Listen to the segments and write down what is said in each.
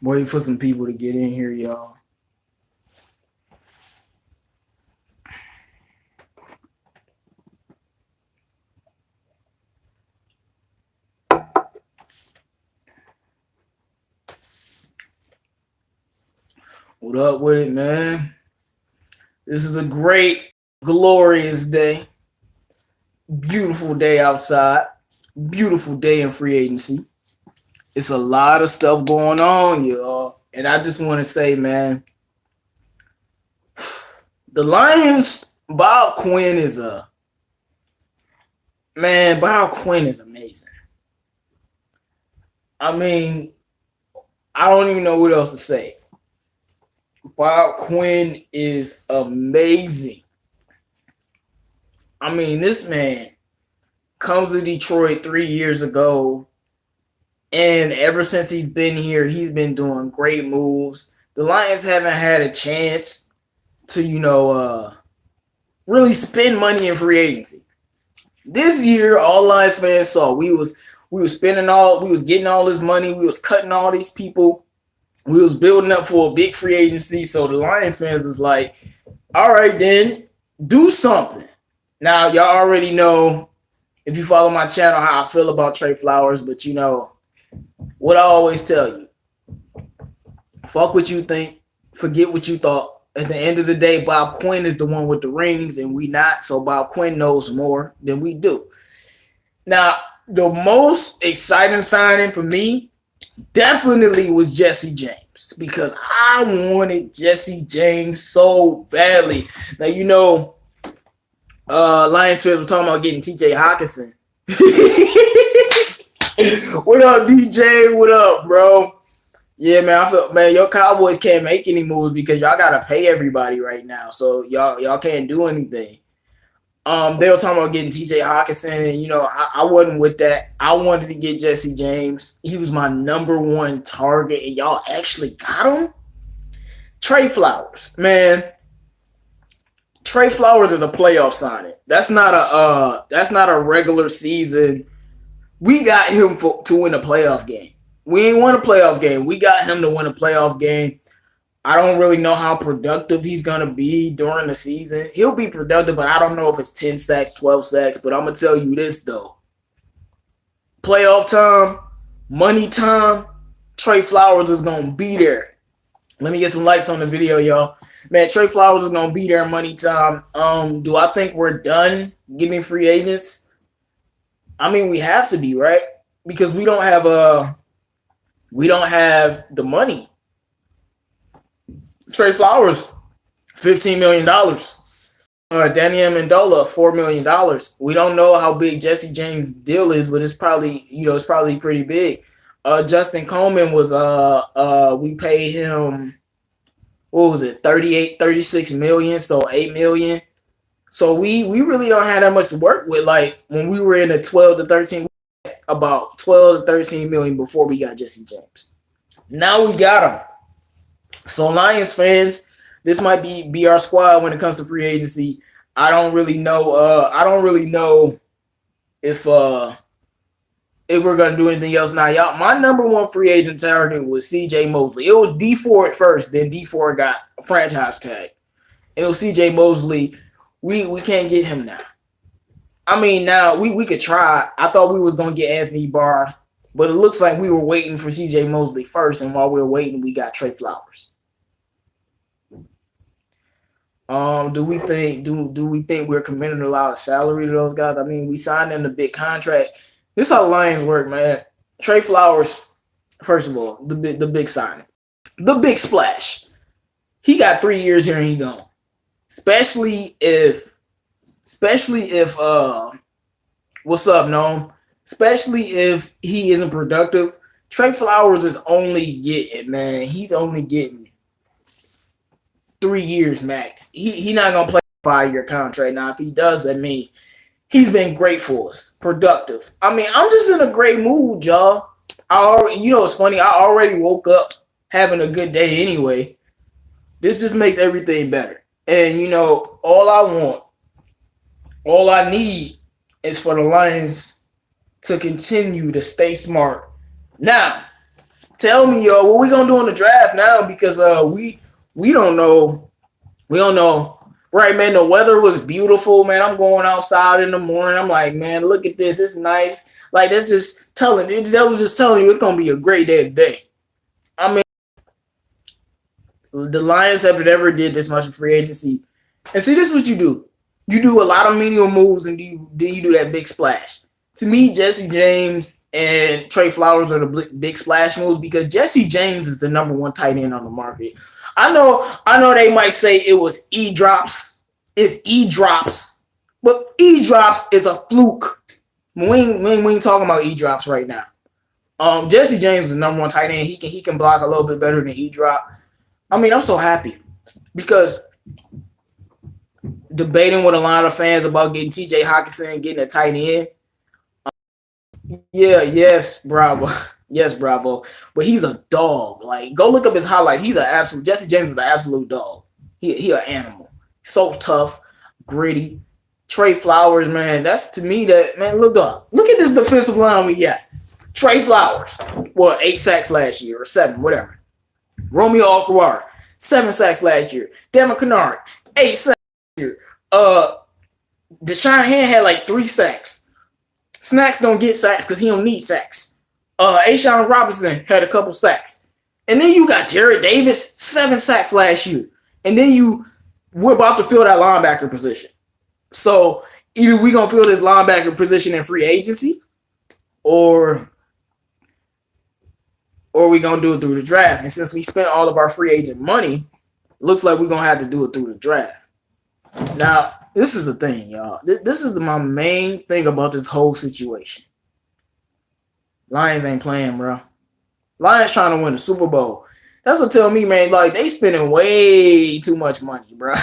Waiting for some people to get in here, y'all. What up with it, man? This is a great, glorious day. Beautiful day outside. Beautiful day in free agency. It's a lot of stuff going on, y'all. And I just want to say, man, the Lions, Bob Quinn is a man. Bob Quinn is amazing. I mean, I don't even know what else to say. Bob Quinn is amazing. I mean, this man comes to Detroit 3 years ago, and ever since he's been here, he's been doing great moves. The Lions haven't had a chance to, really spend money in free agency. This year, all Lions fans saw we was spending we was getting all this money, we was cutting all these people, we was building up for a big free agency. So the Lions fans is like, all right, then do something. Now y'all already know, if you follow my channel, how I feel about Trey Flowers, but you know what I always tell you: fuck what you think, forget what you thought. At the end of the day, Bob Quinn is the one with the rings, and we not. So Bob Quinn knows more than we do. Now, the most exciting signing for me definitely was Jesse James, because I wanted Jesse James so badly. Now, Lions fans were talking about getting TJ Hawkinson. What up, DJ? What up, bro? Yeah, man, I feel, man, your Cowboys can't make any moves because y'all gotta pay everybody right now, so y'all can't do anything. They were talking about getting TJ Hawkinson, and I wasn't with that. I wanted to get Jesse James. He was my number one target, and y'all actually got him. Trey Flowers, man. Trey Flowers is a playoff signing. That's not a regular season. We got him to win a playoff game. We ain't won a playoff game. We got him to win a playoff game. I don't really know how productive he's going to be during the season. He'll be productive, but I don't know if it's 10 sacks, 12 sacks. But I'm going to tell you this, though. Playoff time, money time, Trey Flowers is going to be there. Let me get some likes on the video, y'all. Man, Trey Flowers is going to be there money time. Do I think we're done getting free agents? I mean, we have to be, right? Because we don't have the money. Trey Flowers, $15 million. Danny Amendola, $4 million. We don't know how big Jesse James' deal is, but it's probably pretty big. Justin Coleman was we paid him, what was it, 36 million, so $8 million. So we really don't have that much to work with. Like when we were in the 12 to 13, about 12 to 13 million before we got Jesse James. Now we got him. So Lions fans, this might be our squad when it comes to free agency. I don't really know. If we're gonna do anything else now. Y'all, my number one free agent target was CJ Mosley. It was D4 at first, then D4 got a franchise tag. It was CJ Mosley. We can't get him now. I mean, now we could try. I thought we was gonna get Anthony Barr, but it looks like we were waiting for CJ Mosley first, and while we were waiting, we got Trey Flowers. Do we think we're committing a lot of salary to those guys? I mean, we signed them to big contracts. This is how the Lions work, man. Trey Flowers, first of all, the big signing, the big splash. He got 3 years here and he gone. Especially if what's up, Noam? Especially if he isn't productive. Trey Flowers is only getting, man. He's only getting 3 years max. He not gonna play a 5-year contract. Now, if he does, that means he's been great for us, productive. I mean, I'm just in a great mood, y'all. It's funny. I already woke up having a good day anyway. This just makes everything better. And all I want All I need is for the Lions to continue to stay smart. Now, tell me, yo, what we gonna do in the draft now? Because we don't know. We don't know. Right, man. The weather was beautiful, man. I'm going outside in the morning. I'm like, man, look at this. It's nice. Like that's just telling. That was just telling you it's gonna be a great day today. I mean, the Lions have never did this much in free agency. And see, this is what you do. You do a lot of menial moves, and then you do that big splash. To me, Jesse James and Trey Flowers are the big splash moves because Jesse James is the number one tight end on the market. I know they might say it was E drops. It's E drops, but E drops is a fluke. We ain't talking about E drops right now. Jesse James is the number one tight end. He can block a little bit better than E drop. I mean, I'm so happy because debating with a lot of fans about getting TJ Hawkinson and getting a tight end. Yeah, yes, bravo. Yes, bravo. But he's a dog. Like, go look up his highlights. He's an absolute Jesse James is an absolute dog. He an animal. So tough, gritty. Trey Flowers, man. That's to me that man. Look up. Look at this defensive line we got. Trey Flowers, 8 sacks last year or 7, whatever. Romeo Okwara, 7 sacks last year. Damon Kennard, 8 sacks last year. Deshaun Hand had like 3 sacks. Snacks don't get sacks because he don't need sacks. Ashawn Robinson had a couple sacks. And then you got Jared Davis, 7 sacks last year. And then we're about to fill that linebacker position. So either we're going to fill this linebacker position in free agency or we're going to do it through the draft. And since we spent all of our free agent money, looks like we're going to have to do it through the draft. Now, this is the thing, y'all. This is my main thing about this whole situation. Lions ain't playing, bro. Lions trying to win the Super Bowl. That's what tell me, man, like, they spending way too much money, bro.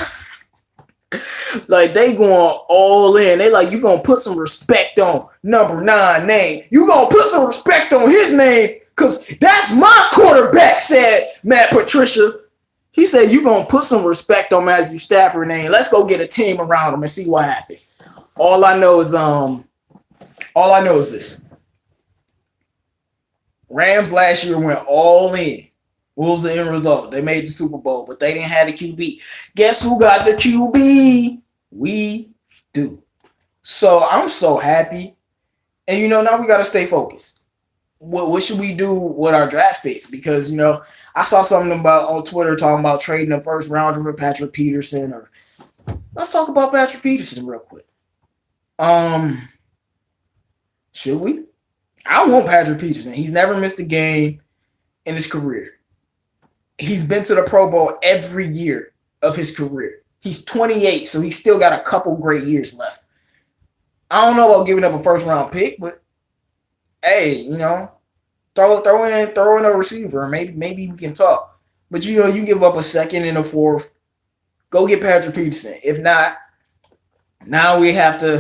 Like, they going all in. They like, you going to put some respect on number 9 name. You going to put some respect on his name because that's my quarterback, said Matt Patricia. He said, you going to put some respect on Matthew Stafford name. Let's go get a team around him and see what happens. All I know is this. Rams last year went all in. What was the end result? They made the Super Bowl, but they didn't have the QB. Guess who got the QB? We do. So I'm so happy. And, now we got to stay focused. What should we do with our draft picks? Because, I saw something about on Twitter talking about trading a first rounder for Patrick Peterson. Or let's talk about Patrick Peterson real quick. Should we? I want Patrick Peterson. He's never missed a game in his career. He's been to the Pro Bowl every year of his career. He's 28, so he's still got a couple great years left. I don't know about giving up a first round pick, but hey, throw in a receiver. Maybe we can talk. But you give up a second and a fourth. Go get Patrick Peterson. If not, now we have to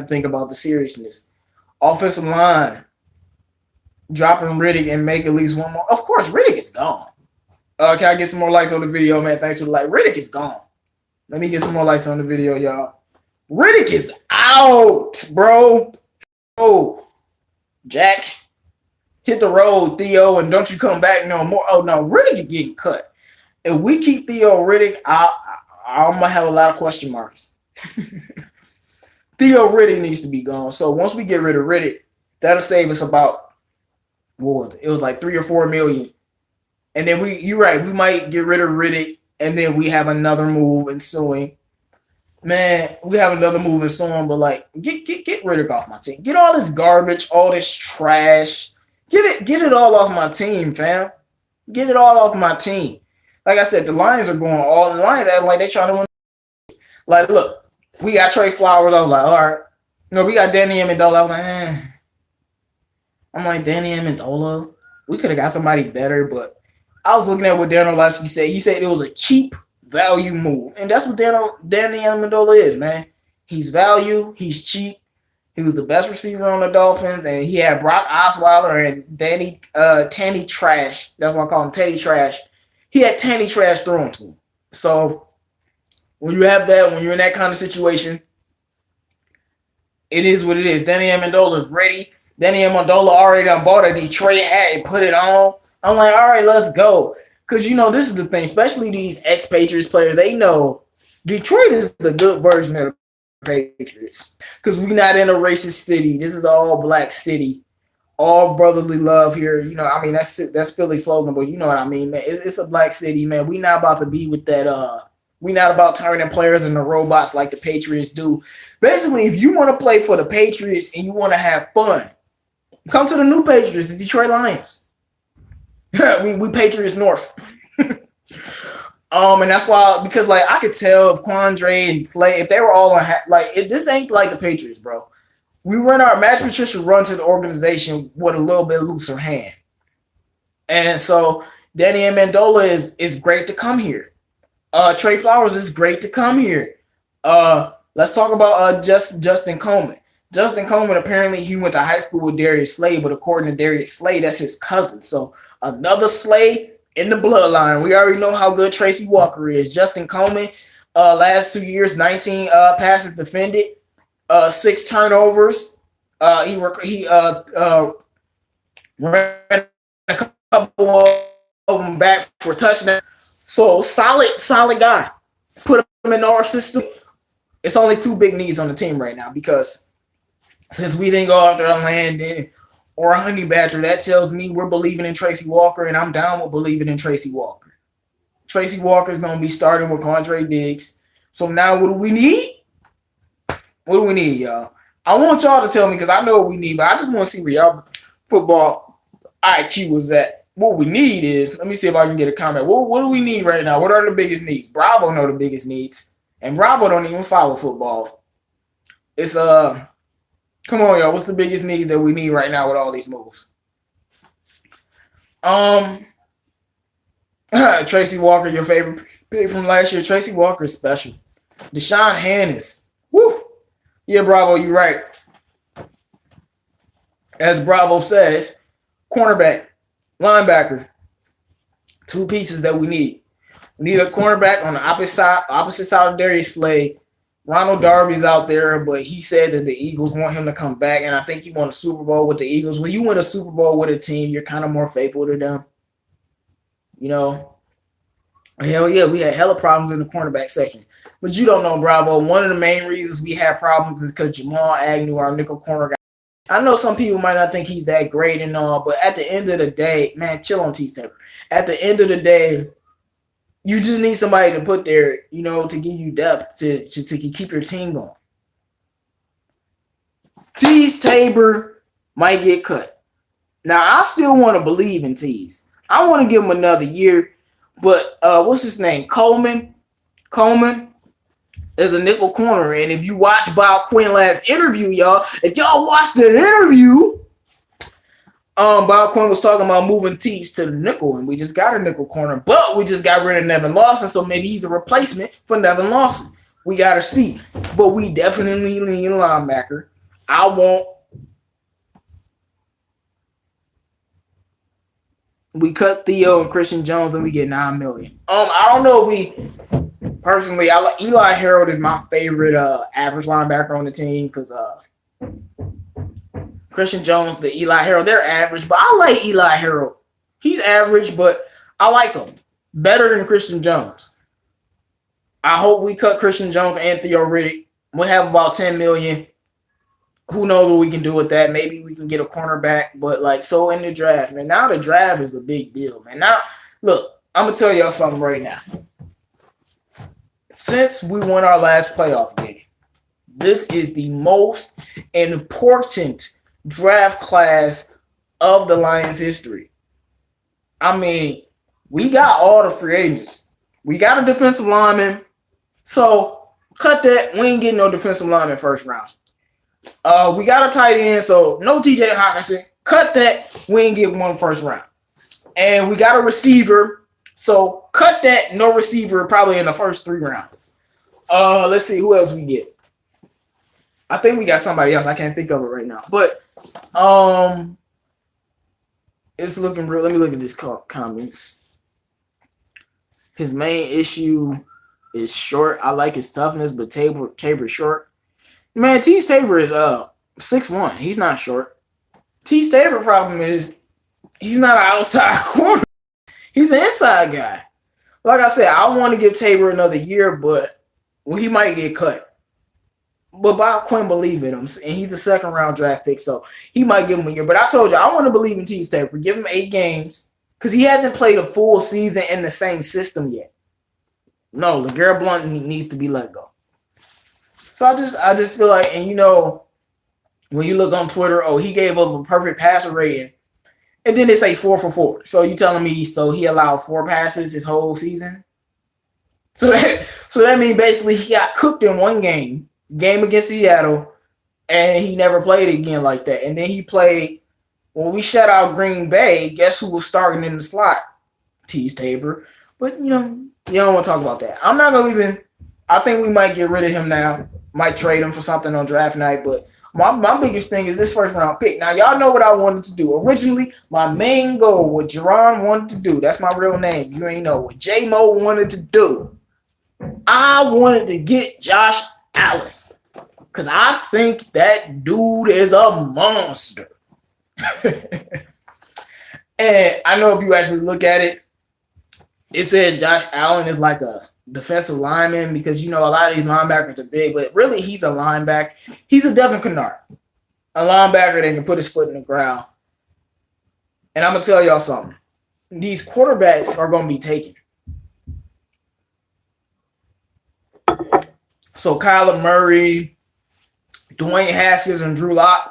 think about the seriousness. Offensive line, dropping Riddick and make at least one more. Of course, Riddick is gone. Can I get some more likes on the video, man? Thanks for the like. Riddick is gone. Let me get some more likes on the video, y'all. Riddick is out, bro. Oh, Jack, hit the road, Theo, and don't you come back no more. Oh, no, Riddick is getting cut. If we keep Theo Riddick, I'm going to have a lot of question marks. Theo Riddick needs to be gone. So once we get rid of Riddick, that'll save us about, it was like $3 or $4 million. And then you're right, we might get rid of Riddick, and then we have another move ensuing. Man, we have another move ensuing, but like, get Riddick off my team. Get all this garbage, all this trash. Get it all off my team, fam. Get it all off my team. Like I said, the Lions are going all. The Lions acting like they trying to win. Like, look, we got Trey Flowers. I was like, all right. No, we got Danny Amendola. I'm like, Danny Amendola. We could have got somebody better, but I was looking at what Dan Orlovsky said. He said it was a cheap value move. And that's what Danny Amendola is, man. He's value. He's cheap. He was the best receiver on the Dolphins. And he had Brock Osweiler and Tanny Trash. That's why I call him Teddy Trash. He had Tanny Trash thrown to him. So when you have that, when you're in that kind of situation, It is what it is. Danny Amendola is ready. Danny Amendola already done bought a Detroit hat and put it on. I'm like, all right, let's go. Because, this is the thing, especially these ex-Patriots players, they know Detroit is the good version of the Patriots. Because we not in a racist city. This is an all-black city. All brotherly love here. That's Philly's slogan, but you know what I mean, man. It's a black city, man. We not about to be with that. We not about turning players into robots like the Patriots do. Basically, if you want to play for the Patriots and you want to have fun, come to the new Patriots, the Detroit Lions. we Patriots North. And that's why, because like I could tell if Quandre and Slay, if they were all on this ain't like the Patriots, bro. We run our Matt Patricia runs the organization with a little bit looser hand. And so Danny Amendola is great to come here. Trey Flowers is great to come here. Let's talk about Justin Coleman. Justin Coleman, apparently he went to high school with Darius Slay, but according to Darius Slay, that's his cousin. So another Slay in the bloodline. We already know how good Tracy Walker is. Justin Coleman, last 2 years, 19 passes defended, 6 turnovers. He ran a couple of them back for touchdown. So solid guy. Put him in our system. It's only 2 big needs on the team right now because since we didn't go after a Landon or a Honey Badger, that tells me we're believing in Tracy Walker, and I'm down with believing in Tracy Walker. Tracy Walker is going to be starting with Quandre Diggs. So now what do we need? What do we need, y'all? I want y'all to tell me because I know what we need, but I just want to see where y'all football IQ is at. What we need is, let me see if I can get a comment. What do we need right now? What are the biggest needs? Bravo know the biggest needs. And Bravo don't even follow football. It's come on, y'all. What's the biggest needs that we need right now with all these moves? Tracy Walker, your favorite pick from last year. Tracy Walker is special. Deshaun Hannis. Woo! Yeah, Bravo, you're right. As Bravo says, cornerback, linebacker, 2 pieces that we need. We need a cornerback on the opposite side of Darius Slay. Ronald Darby's out there, but he said that the Eagles want him to come back, and I think he won a Super Bowl with the Eagles. When you win a Super Bowl with a team, you're kind of more faithful to them. Hell yeah, we had hella problems in the cornerback section. But you don't know, Bravo. One of the main reasons we had problems is because Jamal Agnew, our nickel corner guy. I know some people might not think he's that great and all, but at the end of the day, man, chill on T-Saber. At the end of the day, you just need somebody to put there, to give you depth to keep your team going. Tease Tabor might get cut. Now, I still want to believe in Tease. I want to give him another year, but what's his name? Coleman is a nickel corner, and if you watch Bob Quinn last interview, y'all, if y'all watched the interview, Bob Quinn was talking about moving Tease to the nickel, and we just got a nickel corner, but we just got rid of Nevin Lawson, so maybe he's a replacement for Nevin Lawson. We got to see, but we definitely need a linebacker. We cut Theo and Christian Jones, and we get $9 million. I don't know if we personally. Eli Harold is my favorite average linebacker on the team because Christian Jones, the Eli Harold, they're average, but I like Eli Harold. He's average, but I like him better than Christian Jones. I hope we cut Christian Jones and Theo Riddick. We'll have about $10 million. Who knows what we can do with that? Maybe we can get a cornerback, but so in the draft, man. Now the draft is a big deal, man. Now, look, I'm gonna tell y'all something right now. Since we won our last playoff game, this is the most important draft class of the Lions history. I mean, we got all the free agents. We got a defensive lineman. So cut that. We ain't getting no defensive lineman first round. We got a tight end, so no TJ Hawkinson. Cut that. We ain't get one first round. And we got a receiver. So cut that. No receiver probably in the first 3 rounds. Let's see who else we get. I think we got somebody else. I can't think of it right now. But it's looking real. Let me look at this comments. His main issue is short. I like his toughness, but Tabor short. Man, T. Tabor is 6'1". He's not short. T. Tabor problem is he's not an outside corner. He's an inside guy. Like I said, I want to give Tabor another year, but he might get cut. But Bob Quinn believe in him, and he's a second round draft pick, so he might give him a year. But I told you, I want to believe in T. Tabor. Give him 8 games because he hasn't played a full season in the same system yet. No, LeGarrette Blount needs to be let go. So I just feel like, and when you look on Twitter, oh, he gave up a perfect passer rating, and then they say 4 for 4. So you telling me he allowed 4 passes his whole season? So that means basically he got cooked in one game against Seattle, and he never played again like that. And then he played when we shut out Green Bay. Guess who was starting in the slot? Tease Tabor. But you don't want to talk about that. I'm not gonna even. I think we might get rid of him now. Might trade him for something on draft night. But my biggest thing is this first round pick. Now y'all know what I wanted to do originally. My main goal, what Jerron wanted to do. That's my real name. You ain't know what J Mo wanted to do. I wanted to get Josh Allen because I think that dude is a monster. And I know if you actually look at it, it says Josh Allen is like a defensive lineman because, a lot of these linebackers are big, but really he's a linebacker. He's a Devin Kennard, a linebacker that can put his foot in the ground. And I'm going to tell y'all something. These quarterbacks are going to be taken. So Kyler Murray, Dwayne Haskins, and Drew Lock,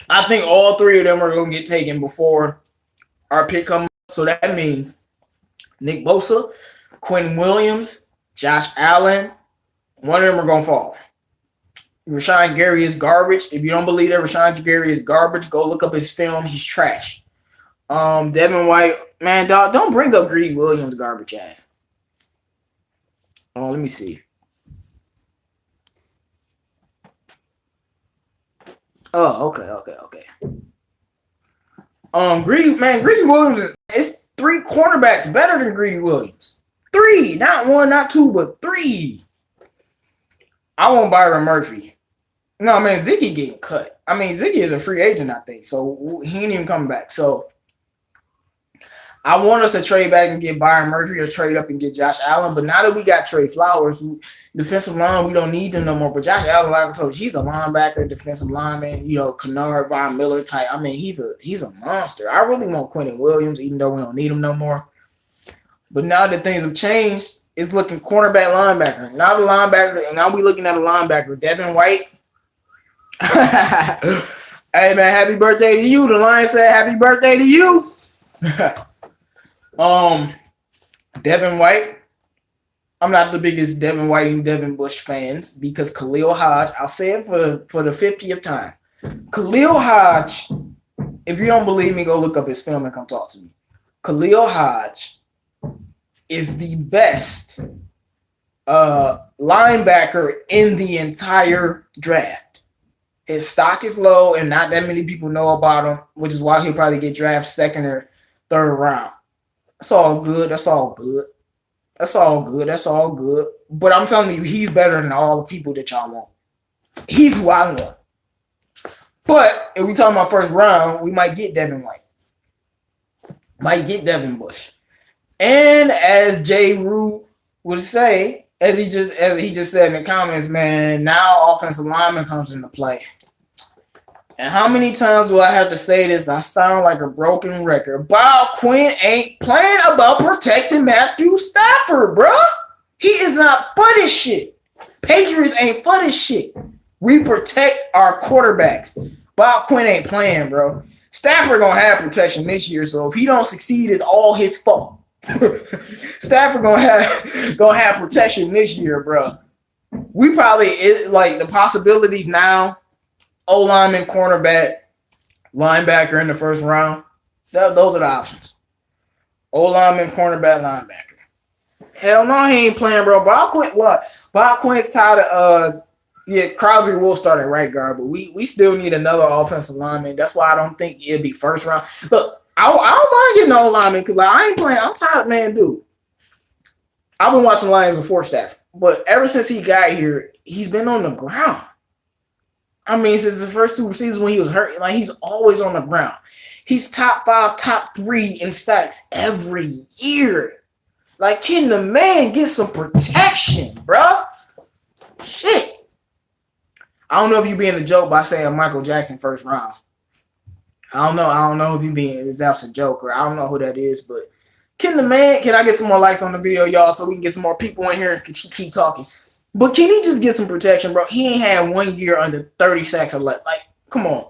I think all 3 of them are going to get taken before our pick comes up. So that means Nick Bosa, Quinn Williams, Josh Allen, one of them are going to fall. Rashawn Gary is garbage. If you don't believe that Rashawn Gary is garbage, go look up his film. He's trash. Devin White, man, dog, don't bring up Greedy Williams garbage ass. Oh, let me see. Oh, okay. Greedy Williams is 3 cornerbacks better than Greedy Williams. 3, not 1, not 2, but 3. I want Byron Murphy. No, man, Ziggy getting cut. I mean, Ziggy is a free agent, I think, so he ain't even coming back. So I want us to trade back and get Byron Murphy or trade up and get Josh Allen. But now that we got Trey Flowers, defensive line, we don't need them no more. But Josh Allen, like I told you, he's a linebacker, defensive lineman, Kennard, Von Miller type. I mean, he's a monster. I really want Quentin Williams, even though we don't need him no more. But now that things have changed, it's looking cornerback, linebacker. Now the linebacker, and now we looking at a linebacker, Devin White. Hey, man, happy birthday to you. The Lions said happy birthday to you. Devin White. I'm not the biggest Devin White and Devin Bush fans because Khalil Hodge, I'll say it for the 50th time. Khalil Hodge, if you don't believe me, go look up his film and come talk to me. Khalil Hodge is the best linebacker in the entire draft. His stock is low and not that many people know about him, which is why he'll probably get drafted 2nd or 3rd round. That's all good. But I'm telling you, he's better than all the people that y'all want. He's who I want. But if we talking about first round, we might get Devin White. Might get Devin Bush. And as Jay Rue would say, as he just said in the comments, man, now offensive lineman comes into play. And how many times do I have to say this? I sound like a broken record. Bob Quinn ain't playing about protecting Matthew Stafford, bro. He is not for this shit. Patriots ain't for this shit. We protect our quarterbacks. Bob Quinn ain't playing, bro. Stafford gonna have protection this year, so if he don't succeed, it's all his fault. Stafford gonna have protection this year, bro. We probably like the possibilities now. O-lineman, cornerback, linebacker in the first round. Those are the options. O-lineman, cornerback, linebacker. Hell no, he ain't playing, bro. Bob Quinn's tired of Crosby will start at right guard, but we still need another offensive lineman. That's why I don't think it'd be first round. Look, I don't mind getting no lineman because I ain't playing. I'm tired, man, dude. I've been watching Lions before Stafford, but ever since he got here, he's been on the ground. I mean, since the first two seasons when he was hurt, like he's always on the ground. He's top five, top three in sacks every year. Like, can the man get some protection, bruh? Shit. I don't know if you being a joke by saying Michael Jackson first round. I don't know. I don't know if you being if that's a joke or I don't know who that is, but can the man? Can I get some more likes on the video, y'all, so we can get some more people in here and keep talking? But can he just get some protection, bro? He ain't had 1 year under 30 sacks or less. Like, come on.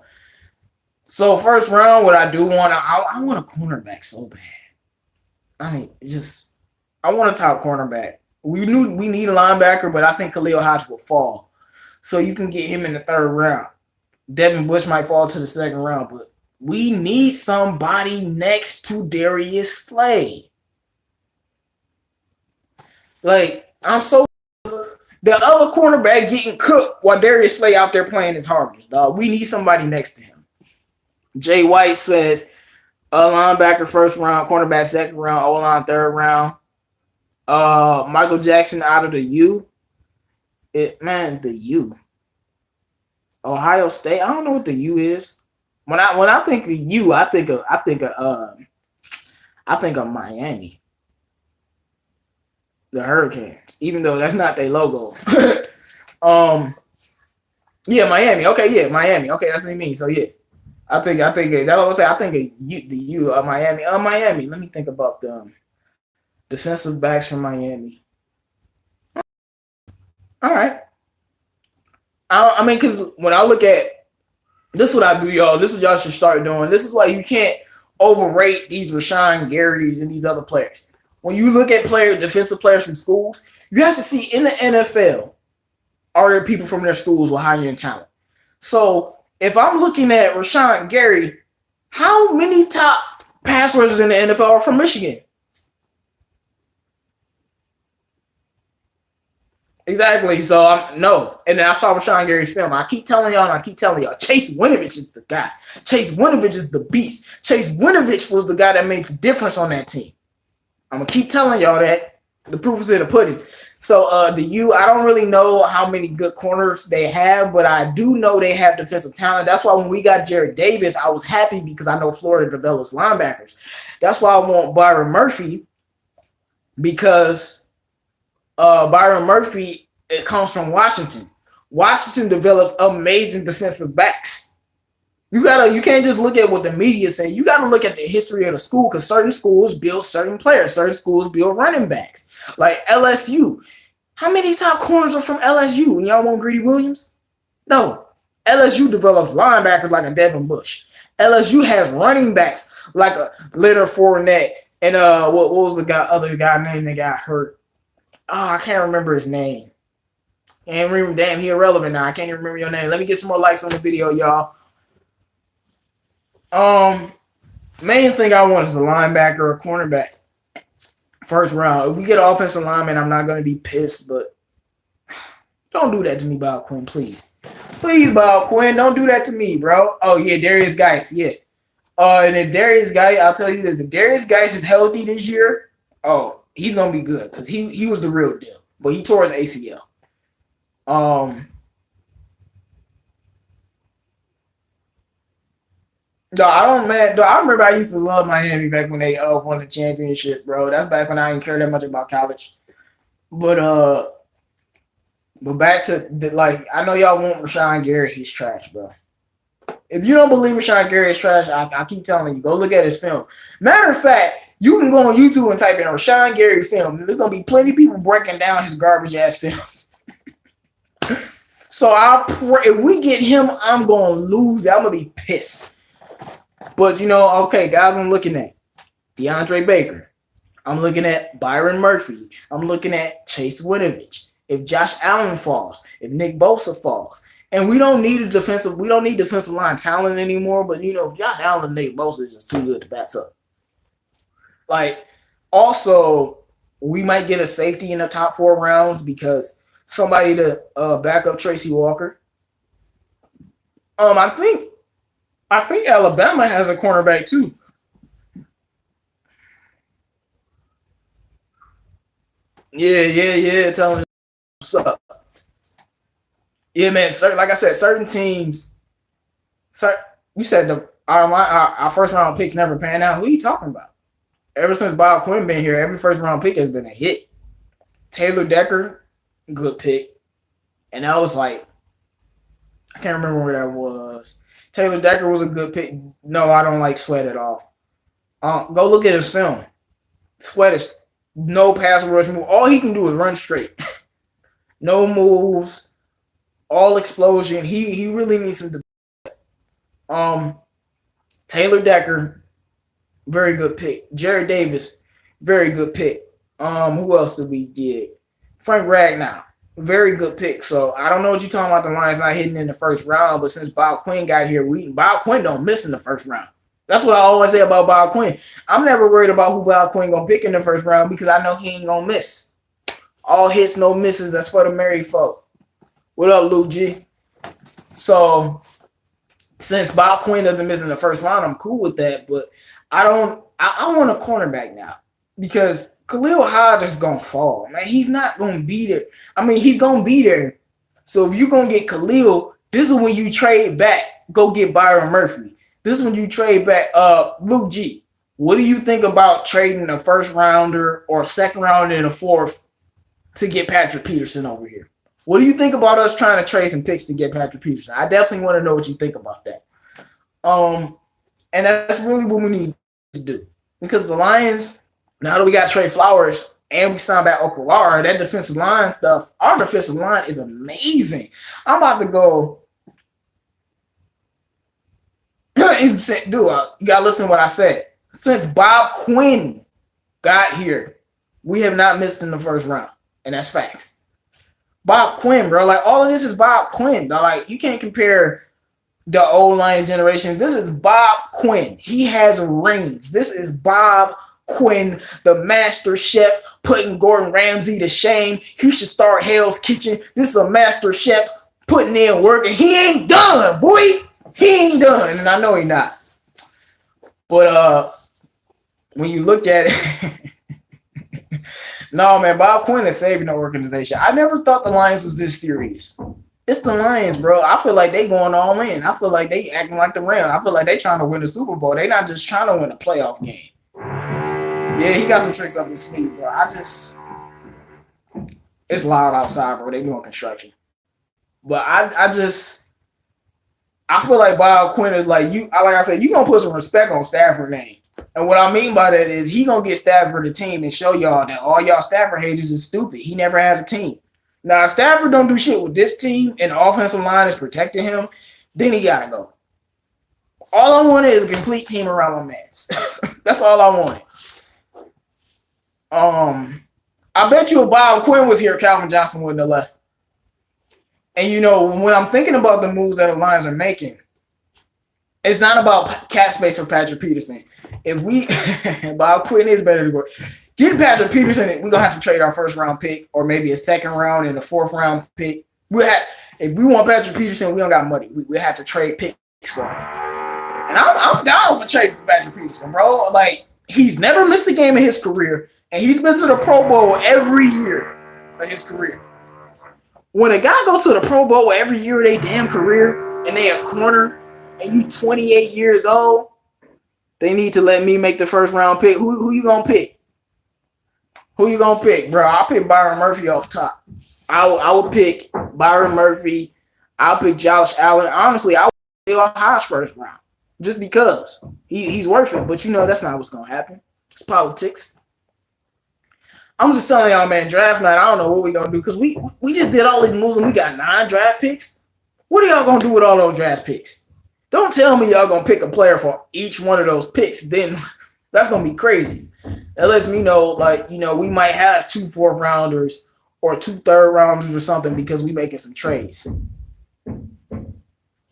So first round, what I do want, I want a cornerback so bad. I mean, just I want a top cornerback. We need a linebacker, but I think Khalil Hodge will fall. So you can get him in the third round. Devin Bush might fall to the second round, but we need somebody next to Darius Slay. Like, I'm so the other cornerback getting cooked while Darius Slay out there playing his hardest, dog. We need somebody next to him. Jay White says a linebacker first round, cornerback second round, O-line third round. Michael Jackson out of the U. The U. Ohio State. I don't know what the U is. When I think of U, I think of Miami, the Hurricanes. Even though that's not their logo. Yeah, Miami. Okay, yeah, Miami. Okay, that's what I mean. So yeah, I think that I would say I think the U Miami. Miami. Let me think about them. Defensive backs from Miami. All right. I mean, because when I look at this, is what I do, y'all. This is what y'all should start doing. This is why you can't overrate these Rashawn Garys and these other players. When you look at defensive players from schools, you have to see in the NFL, are there people from their schools with higher talent? So if I'm looking at Rashawn Gary, how many top pass rushers in the NFL are from Michigan? Exactly. So no. And then I saw Rashawn Gary's film. I keep telling y'all, Chase Winovich is the guy. Chase Winovich is the beast. Chase Winovich was the guy that made the difference on that team. I'm gonna keep telling y'all that. The proof is in the pudding. So the U, I don't really know how many good corners they have, but I do know they have defensive talent. That's why when we got Jared Davis, I was happy because I know Florida develops linebackers. That's why I want Byron Murphy, because Byron Murphy, it comes from Washington. Washington develops amazing defensive backs. You can't just look at what the media say. You gotta look at the history of the school, because certain schools build certain players, certain schools build running backs. Like LSU. How many top corners are from LSU? And y'all want Greedy Williams? No. LSU develops linebackers like a Devin Bush. LSU has running backs like a Leonard Fournette. And what was the other guy name that got hurt? Oh, I can't remember his name. And remember, damn, he irrelevant now. I can't even remember your name. Let me get some more likes on the video, y'all. Main thing I want is a linebacker or a cornerback. First round. If we get an offensive lineman, I'm not gonna be pissed, but don't do that to me, Bob Quinn, please. Please, Bob Quinn, don't do that to me, bro. Oh yeah, Darius Geis, yeah. And if Darius Geis, I'll tell you this: if Darius Geis is healthy this year, oh, he's gonna be good because he was the real deal, but he tore his ACL. No, I don't, man. I remember I used to love Miami back when they won the championship, bro. That's back when I didn't care that much about college. But back to like, I know y'all want Rashawn Gary. He's trash, bro. If you don't believe Rashawn Gary is trash, I keep telling you, go look at his film. Matter of fact, you can go on YouTube and type in Rashawn Gary film. There's gonna be plenty of people breaking down his garbage ass film. So I pray if we get him, I'm gonna lose. I'm gonna be pissed. But okay, guys, I'm looking at DeAndre Baker. I'm looking at Byron Murphy. I'm looking at Chase Winovich. If Josh Allen falls, if Nick Bosa falls, and we don't need defensive line talent anymore. But if Josh Allen and Nick Bosa is just too good to pass up. Like, also, we might get a safety in the top 4 rounds because somebody to back up Tracy Walker. I think Alabama has a cornerback too. Yeah. Tell me what's up. Yeah, man. Like I said, certain teams. You said our first round picks never pan out. Who are you talking about? Ever since Bob Quinn been here, every first round pick has been a hit. Taylor Decker, good pick, and that was like I can't remember where that was. Taylor Decker was a good pick. No, I don't like Sweat at all. Go look at his film. Sweat is no pass rush move. All he can do is run straight. No moves, all explosion. He really needs some. Taylor Decker, very good pick. Jared Davis, very good pick. Who else did we get? Frank Ragnow, very good pick. So I don't know what you're talking about. The Lions not hitting in the first round, but since Bob Quinn got here, Bob Quinn don't miss in the first round. That's what I always say about Bob Quinn. I'm never worried about who Bob Quinn gonna pick in the first round because I know he ain't gonna miss. All hits, no misses. That's for the married folk. What up, Lou G? So since Bob Quinn doesn't miss in the first round, I'm cool with that. But I want a cornerback now because Khalil Hodge is gonna fall. Man, he's not gonna be there. I mean, he's gonna be there. So if you're gonna get Khalil, this is when you trade back. Go get Byron Murphy. This is when you trade back. Luke G. What do you think about trading a first rounder or a second rounder and a fourth to get Patrick Peterson over here? What do you think about us trying to trade some picks to get Patrick Peterson? I definitely want to know what you think about that. And that's really what we need to do. Because the Lions, now that we got Trey Flowers and we signed back Okulara, that defensive line stuff, our defensive line is amazing. I'm about to go. Dude, you got to listen to what I said. Since Bob Quinn got here, we have not missed in the first round. And that's facts. Bob Quinn, bro. Like, all of this is Bob Quinn. Like, you can't compare the old Lions generation. This is Bob Quinn. He has rings. This is Bob Quinn, the master chef, putting Gordon Ramsay to shame. He should start Hell's Kitchen. This is a master chef putting in work, and he ain't done, boy. He ain't done, and I know he not. But when you look at it, no, man, Bob Quinn is saving the organization. I never thought the Lions was this serious. It's the Lions, bro. I feel like they going all in. I feel like they acting like the Rams. I feel like they trying to win the Super Bowl. They not just trying to win a playoff game. Yeah, he got some tricks up his sleeve, bro. It's loud outside, bro. They doing construction. But I feel like Bob Quinn is like you. Like I said, you gonna put some respect on Stafford's name. And what I mean by that is he gonna get Stafford a team and show y'all that all y'all Stafford haters is stupid. He never had a team. Now, if Stafford don't do shit with this team and the offensive line is protecting him, then he gotta go. All I wanted is a complete team around my mans. That's all I wanted. I bet you if Bob Quinn was here, Calvin Johnson wouldn't have left. And you know, when I'm thinking about the moves that the Lions are making, it's not about cap space for Patrick Peterson. If we Bob Quinn is better to go. Getting Patrick Peterson, we're gonna have to trade our first round pick or maybe a second round and a fourth round pick. If we want Patrick Peterson, we don't got money. We have to trade picks for him. And I'm down for trading for Patrick Peterson, bro. Like, he's never missed a game in his career, and he's been to the Pro Bowl every year of his career. When a guy goes to the Pro Bowl every year of their damn career and they a corner and you 28 years old, they need to let me make the first round pick. Who you gonna pick? Who you gonna pick, bro? I'll pick Byron Murphy off top. I would pick Byron Murphy. I'll pick Josh Allen. Honestly, I would pick Hodge first round just because he's worth it. But you know that's not what's gonna happen. It's politics. I'm just telling y'all, man. Draft night. I don't know what we gonna do because we just did all these moves and we got 9 draft picks. What are y'all gonna do with all those draft picks? Don't tell me y'all gonna pick a player for each one of those picks. Then that's gonna be crazy. That lets me know, like, you know, we might have 2 fourth rounders or 2 third rounders or something because we making some trades.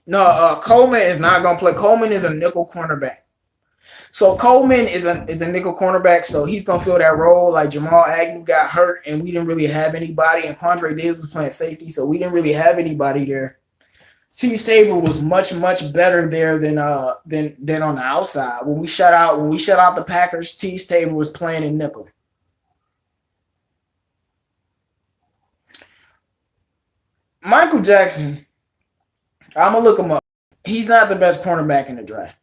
No, Coleman is not gonna play. Coleman is a nickel cornerback. So Coleman is a nickel cornerback, so he's gonna fill that role. Like Jamal Agnew got hurt, and we didn't really have anybody, and Quandre Diggs was playing safety, so we didn't really have anybody there. T. Stable was much better there than on the outside. When we shut out the Packers, T. Stable was playing in nickel. Michael Jackson, I'm gonna look him up. He's not the best cornerback in the draft.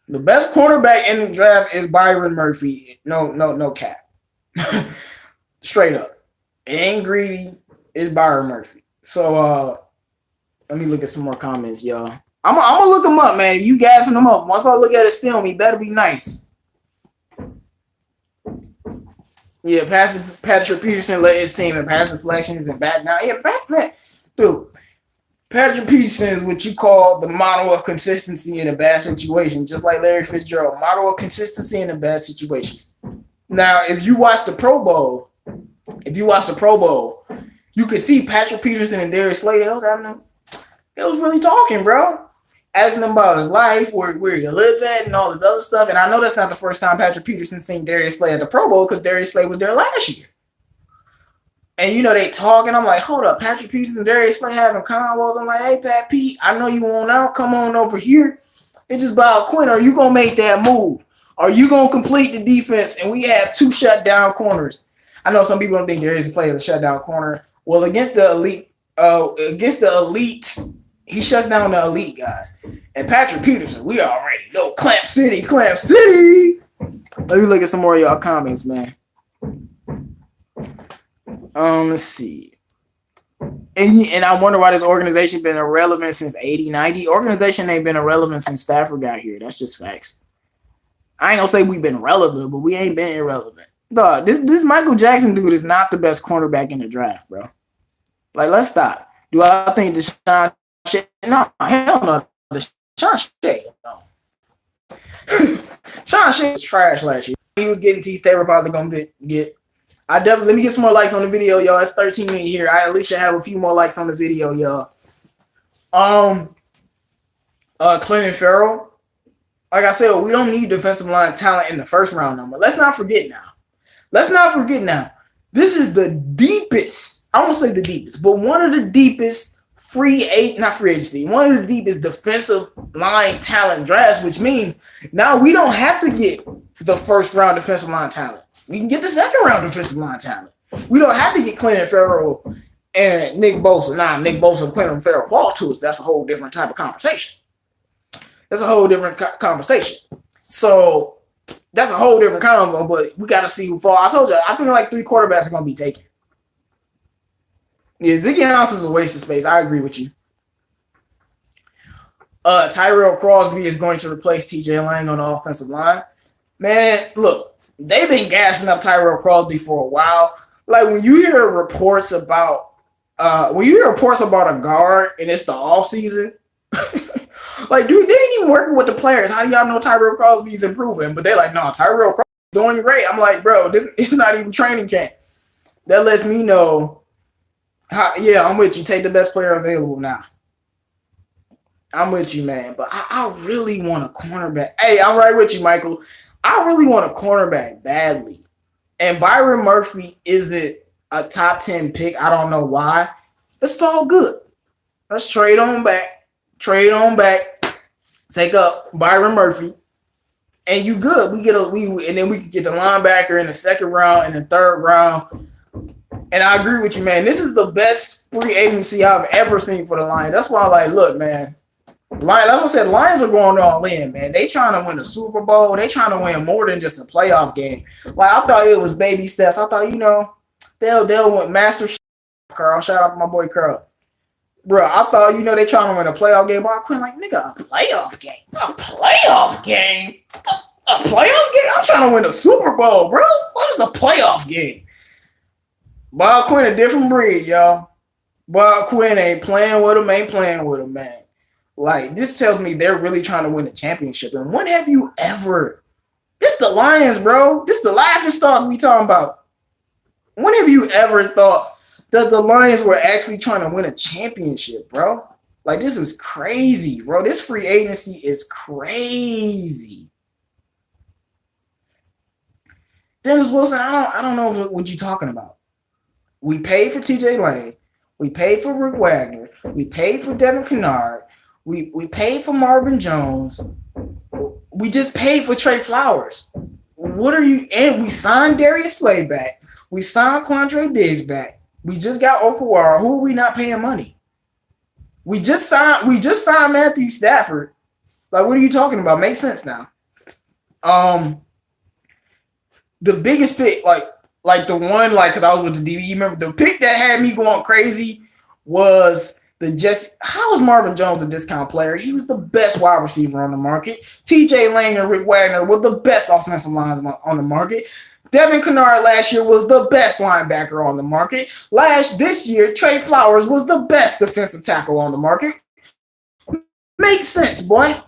The best cornerback in the draft is Byron Murphy. No cap. Straight up. It ain't greedy. It's Byron Murphy. So let me look at some more comments, y'all. I'm gonna look him up, man. You gassing him up. Once I look at his film, he better be nice. Yeah, Patrick Peterson led his team in pass deflections and back now. Yeah, dude. Patrick Peterson is what you call the model of consistency in a bad situation, just like Larry Fitzgerald. Model of consistency in a bad situation. Now, if you watch the Pro Bowl, you could see Patrick Peterson and Darius Slay. They was really talking, bro. Asking him about his life, where he lives at, and all this other stuff. And I know that's not the first time Patrick Peterson seen Darius Slay at the Pro Bowl, because Darius Slay was there last year. And they talking. I'm like, hold up, Patrick Peterson and Darius Slay having convos. I'm like, hey, Pat Pete, I know you want out. Come on over here. It's just about Quinn. Are you gonna make that move? Are you gonna complete the defense? And we have 2 shutdown corners. I know some people don't think Darius Slay is a shutdown corner. Well, against the elite, he shuts down the elite guys. And Patrick Peterson, we already know Clamp City. Let me look at some more of y'all comments, man. Let's see. And I wonder why this organization been irrelevant since 80, 90. Organization ain't been irrelevant since Stafford got here. That's just facts. I ain't gonna say we've been relevant, but we ain't been irrelevant. Dog, this Michael Jackson dude is not the best cornerback in the draft, bro. Like, let's stop. Do I think Deshaun shit? No, hell no. Deshaun shit. No. Deshaun shit was trash last year. He was getting T. Tabor probably gonna get. Let me get some more likes on the video, y'all. It's 13 minutes here. I at least should have a few more likes on the video, y'all. Clinton Farrell. Like I said, we don't need defensive line talent in the first round number. Let's not forget now. This is the deepest. I won't say the deepest, but one of the deepest one of the deepest defensive line talent drafts, which means now we don't have to get the first round defensive line talent. We can get the second round defensive line talent. We don't have to get Clinton Farrell and Nick Bosa. Nah, Nick Bosa and Clinton Farrell fall to us. That's a whole different type of conversation. So that's a whole different convo, but we got to see who falls. I told you, I think like 3 quarterbacks are going to be taken. Yeah, Ziggy House is a waste of space. I agree with you. Tyrell Crosby is going to replace TJ Lang on the offensive line. Man, look, they've been gassing up Tyrell Crosby for a while. Like, when you hear reports about a guard and it's the offseason, like, dude, they ain't even working with the players. How do y'all know Tyrell Crosby's improving? But they're like, no, Tyrell Crosby's doing great. I'm like, bro, it's not even training camp. That lets me know, I'm with you. Take the best player available now. I'm with you, man. But I really want a cornerback. Hey, I'm right with you, Michael. I really want a cornerback badly. And Byron Murphy isn't a top 10 pick. I don't know why. It's all good. Let's trade on back. Take up Byron Murphy. And you good. And then we can get the linebacker in the second round and the third round. And I agree with you, man. This is the best free agency I've ever seen for the Lions. That's why, like, look, man. That's what I said. Lions are going all in, man. They trying to win a Super Bowl. They trying to win more than just a playoff game. Like, I thought it was baby steps. I thought, they'll win master. Carl, shout out to my boy Carl. Bro, I thought, they trying to win a playoff game. But I quit like, nigga, a playoff game? A playoff game? A playoff game? I'm trying to win a Super Bowl, bro. What is a playoff game? Bob Quinn a different breed, y'all. Bob Quinn ain't playing with him, man. Like, this tells me they're really trying to win the championship. And when have you ever... This the Lions, bro. This the laughing stock we talking about. When have you ever thought that the Lions were actually trying to win a championship, bro? Like, this is crazy, bro. This free agency is crazy. Dennis Wilson, I don't know what you're talking about. We paid for TJ Lane. We paid for Rick Wagner. We paid for Devin Kennard. We paid for Marvin Jones. We just paid for Trey Flowers. And we signed Darius Slay back. We signed Quandre Diggs back. We just got Okawara. Who are we not paying money? We just signed Matthew Stafford. Like, what are you talking about? Makes sense now. Um, the biggest pick, like the one, like, because I was with the DB. Remember the pick that had me going crazy was the Jesse. How is Marvin Jones a discount player? He was the best wide receiver on the market. T.J. Lang and Rick Wagner were the best offensive lines on the market. Devin Kennard last year was the best linebacker on the market. This year, Trey Flowers was the best defensive tackle on the market. Makes sense, boy.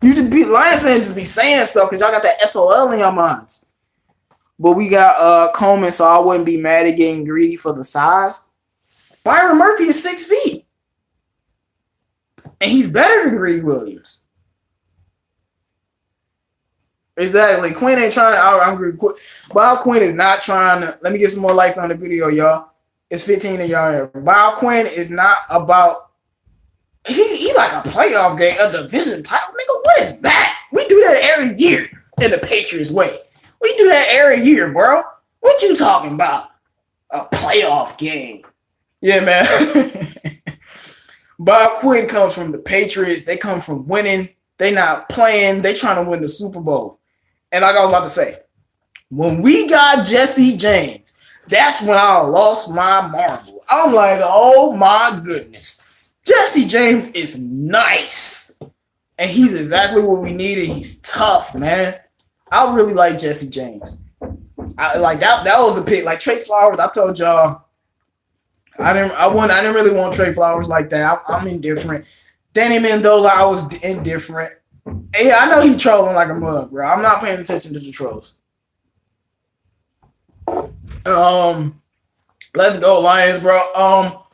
You just be Lions fans just be saying stuff because y'all got that SOL in your minds. But we got Coleman, so I wouldn't be mad at getting greedy for the size. Byron Murphy is 6 feet. And he's better than Greedy Williams. Exactly. Quinn ain't trying to out-agree. Bob Quinn is not trying to. Let me get some more likes on the video, y'all. It's 15 of y'all here. Bob Quinn is not about. He like a playoff game, a division title. Nigga, what is that? We do that every year in the Patriots way. We do that every year, bro. What you talking about? A playoff game. Yeah, man. Bob Quinn comes from the Patriots. They come from winning. They not playing. They trying to win the Super Bowl. And like I was about to say, when we got Jesse James, that's when I lost my marble. I'm like, oh my goodness. Jesse James is nice. And he's exactly what we needed. He's tough, man. I really like Jesse James. I like that was the pick. Like Trey Flowers, I told y'all, I didn't really want Trey Flowers like that. I'm indifferent. Danny Mendola, I was indifferent. And yeah, I know he trolling like a mug, bro. I'm not paying attention to the trolls. Let's go Lions, bro.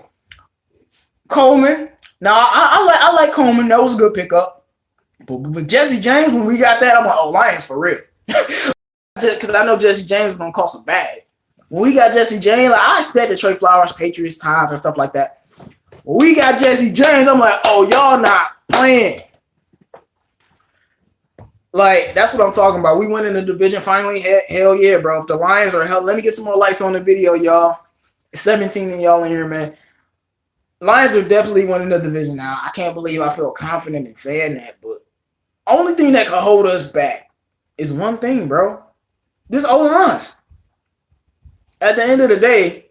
Coleman. Now I like Coleman. That was a good pickup. But with Jesse James, when we got that, I'm like, oh, Lions for real. Because I know Jesse James is gonna cost a bag. When we got Jesse James, like, I expected Trey Flowers, Patriots, Times, and stuff like that. When we got Jesse James, I'm like, oh, y'all not playing. Like, that's what I'm talking about. We went in the division finally. Hell yeah, bro. If the Lions are hell, let me get some more likes on the video, y'all. 17 of y'all in here, man. Lions are definitely winning the division now. I can't believe I feel confident in saying that, but only thing that can hold us back is one thing, bro. This O-line. At the end of the day,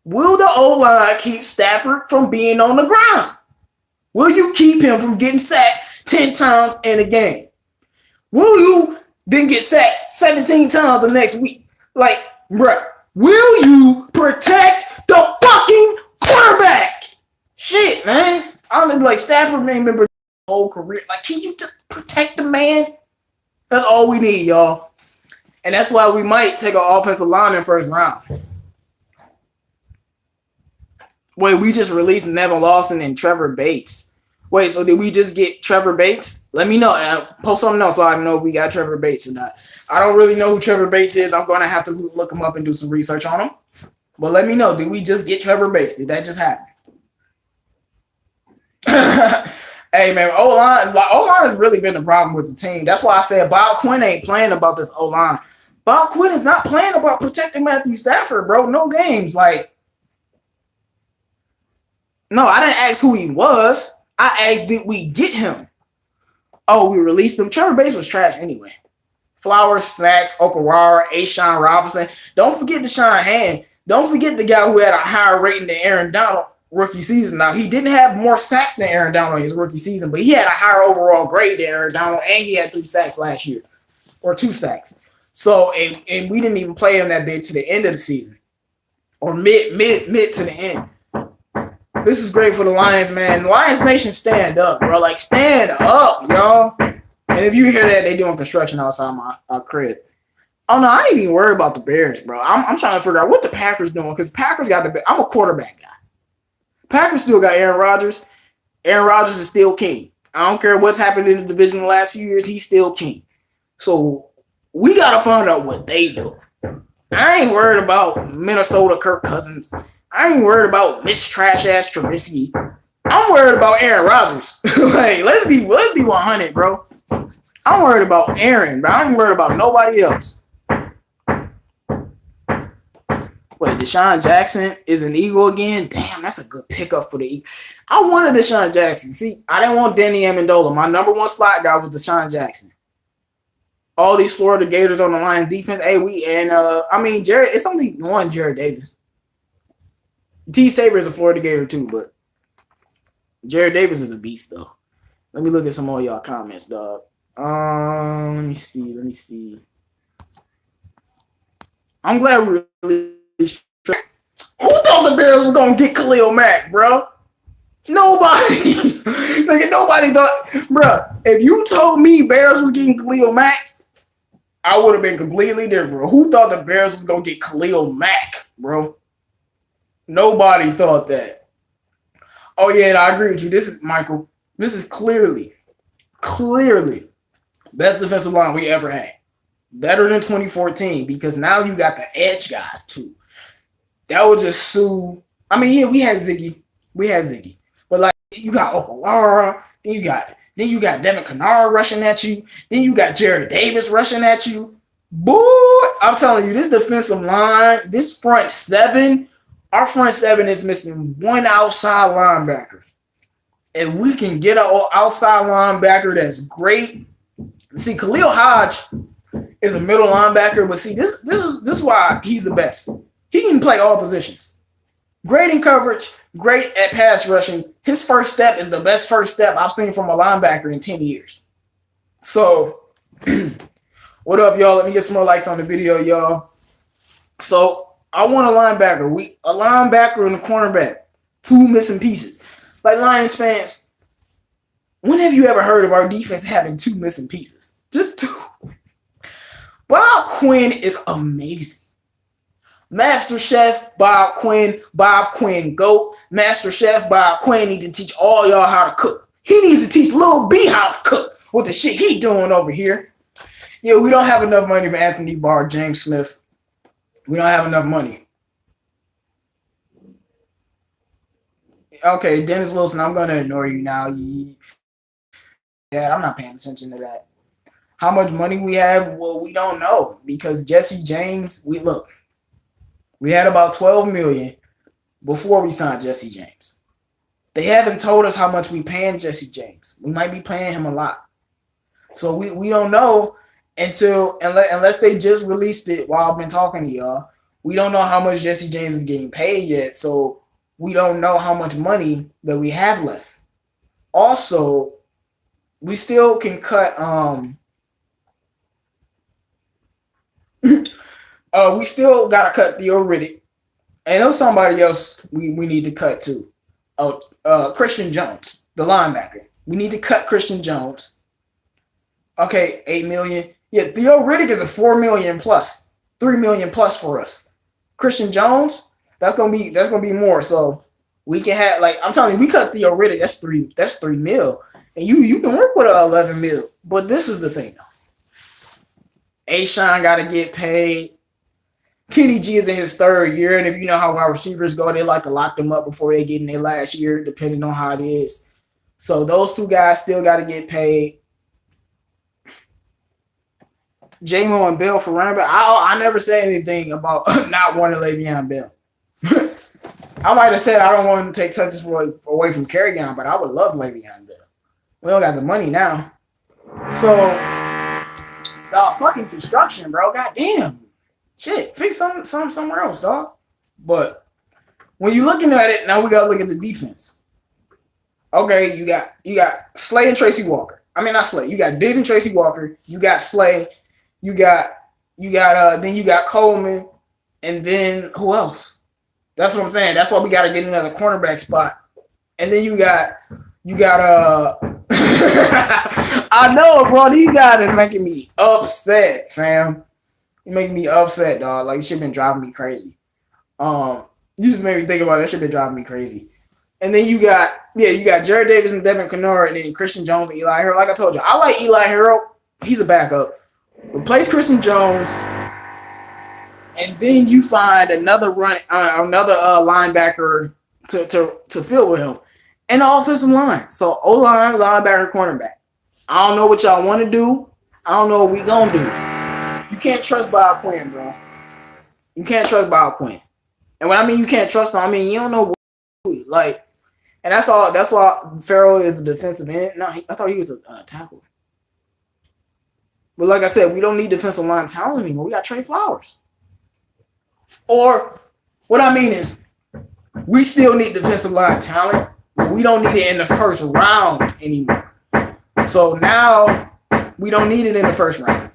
will the O-line keep Stafford from being on the ground? Will you keep him from getting sacked 10 times in a game? Will you then get sacked 17 times the next week? Like, bro, will you protect the fucking quarterback? Shit, man. I don't like Stafford may remember his whole career. Like, can you protect the man? That's all we need, y'all. And that's why we might take an offensive lineman first round. Wait, we just released Nevin Lawson and Trevor Bates. Wait, so did we just get Trevor Bates? Let me know. Post something else so I know if we got Trevor Bates or not. I don't really know who Trevor Bates is. I'm going to have to look him up and do some research on him. But let me know. Did we just get Trevor Bates? Did that just happen? Hey, man, O-line has really been the problem with the team. That's why I said Bob Quinn ain't playing about this O-line. Bob Quinn is not playing about protecting Matthew Stafford, bro. No games. Like, no, I didn't ask who he was. I asked, did we get him? Oh, we released him. Trevor Bates was trash anyway. Flowers, Snacks, Okawara, Ashawn Robinson. Don't forget Deshaun Hand. Don't forget the guy who had a higher rating than Aaron Donald rookie season. Now, he didn't have more sacks than Aaron Donald in his rookie season, but he had a higher overall grade than Aaron Donald, and he had 3 sacks last year, or 2 sacks. So, and we didn't even play him that big to the end of the season, or mid to the end. This is great for the Lions, man. Lions Nation, stand up, bro. Like, stand up, y'all. And if you hear that, they doing construction outside my crib. Oh, no, I ain't even worried about the Bears, bro. I'm trying to figure out what the Packers doing, because Packers got I'm a quarterback guy. Packers still got Aaron Rodgers. Aaron Rodgers is still king. I don't care what's happened in the division the last few years. He's still king. So we got to find out what they do. I ain't worried about Minnesota Kirk Cousins. I ain't worried about Mitch trash-ass Trubisky. I'm worried about Aaron Rodgers. Like, let's be 100, bro. I'm worried about Aaron, but I ain't worried about nobody else. Wait, Deshaun Jackson is an Eagle again? Damn, that's a good pickup for the Eagles. I wanted Deshaun Jackson. See, I didn't want Danny Amendola. My number one slot guy was Deshaun Jackson. All these Florida Gators on the line defense. Hey, Jared. It's only one Jared Davis. T. Saber is a Florida Gator too, but Jared Davis is a beast though. Let me look at some more of y'all comments, dog. Let me see. I'm glad we really. Who thought the Bears was gonna get Khalil Mack, bro? Nobody. Nobody thought, bro. If you told me Bears was getting Khalil Mack, I would have been completely different. Who thought the Bears was gonna get Khalil Mack, bro? Nobody thought that. Oh yeah, and I agree with you. This is Michael. This is clearly best defensive line we ever had. Better than 2014 because now you got the edge guys too. That was just Sue. I mean, yeah, we had Ziggy, but like you got Okalara, then you got Devin Kennard rushing at you, then you got Jared Davis rushing at you. Boy, I'm telling you, this defensive line, this front seven, our front seven is missing one outside linebacker. If we can get an outside linebacker that's great. See, Khalil Hodge is a middle linebacker, but see, this is why he's the best. He can play all positions. Great in coverage, great at pass rushing. His first step is the best first step I've seen from a linebacker in 10 years. So, what up, y'all? Let me get some more likes on the video, y'all. So, I want a linebacker. A linebacker and a cornerback. Two missing pieces. Like Lions fans, when have you ever heard of our defense having two missing pieces? Just two. Bob Quinn is amazing. Master Chef Bob Quinn GOAT. Master Chef Bob Quinn need to teach all y'all how to cook. He needs to teach Lil B how to cook with the shit he doing over here. Yeah, we don't have enough money for Anthony Barr, James Smith. We don't have enough money. Okay, Dennis Wilson, I'm going to ignore you now. Yeah, I'm not paying attention to that. How much money we have? Well, we don't know because Jesse James, we had about $12 million before we signed Jesse James. They haven't told us how much we paying Jesse James. We might be paying him a lot. So we don't know unless they just released it while I've been talking to y'all. We don't know how much Jesse James is getting paid yet. So we don't know how much money that we have left. Also, we still can cut we still gotta cut Theo Riddick. And there's somebody else we need to cut too. Christian Jones, the linebacker. We need to cut Christian Jones. Okay, $8 million. Yeah, Theo Riddick is a $4 million plus, $3 million plus for us. Christian Jones, that's gonna be more. So we can have, like, I'm telling you, we cut Theo Riddick, that's $3 million. And you can work with 11 mil. But this is the thing though. Ashawn gotta get paid. Kenny G is in his third year, and if you know how wide receivers go, they like to lock them up before they get in their last year, depending on how it is. So those two guys still got to get paid. J-Mo and Bell for running back. I never said anything about not wanting Le'Veon Bell. I might have said I don't want him to take touches away from Kerryon, but I would love Le'Veon Bell. We don't got the money now. So, fucking construction, bro. Goddamn. Shit, fix somewhere else, dog. But when you're looking at it, now we gotta look at the defense. Okay, you got Slay and Tracy Walker. I mean, not Slay. You got Diggs and Tracy Walker. You got Slay. Then you got Coleman, and then who else? That's what I'm saying. That's why we gotta get another cornerback spot. And then you got I know, bro. These guys is making me upset, fam. You're making me upset, dog. Like, this shit been driving me crazy. You just made me think about it. That shit been driving me crazy. And then you got Jared Davis and Devin Kennard, and then Christian Jones and Eli Harold. Like I told you, I like Eli Harold. He's a backup. Replace Christian Jones, and then you find another linebacker to fill with him, and the offensive line. So O-line, linebacker, cornerback. I don't know what y'all want to do. I don't know what we gonna do. You can't trust Bob Quinn, bro. You can't trust Bob Quinn. And when I mean you can't trust him, I mean you don't know what, like, and that's all. That's why Farrell is a defensive end. No, I thought he was a tackle. But like I said, we don't need defensive line talent anymore. We got Trey Flowers. Or what I mean is, we still need defensive line talent, but we don't need it in the first round anymore. So now we don't need it in the first round.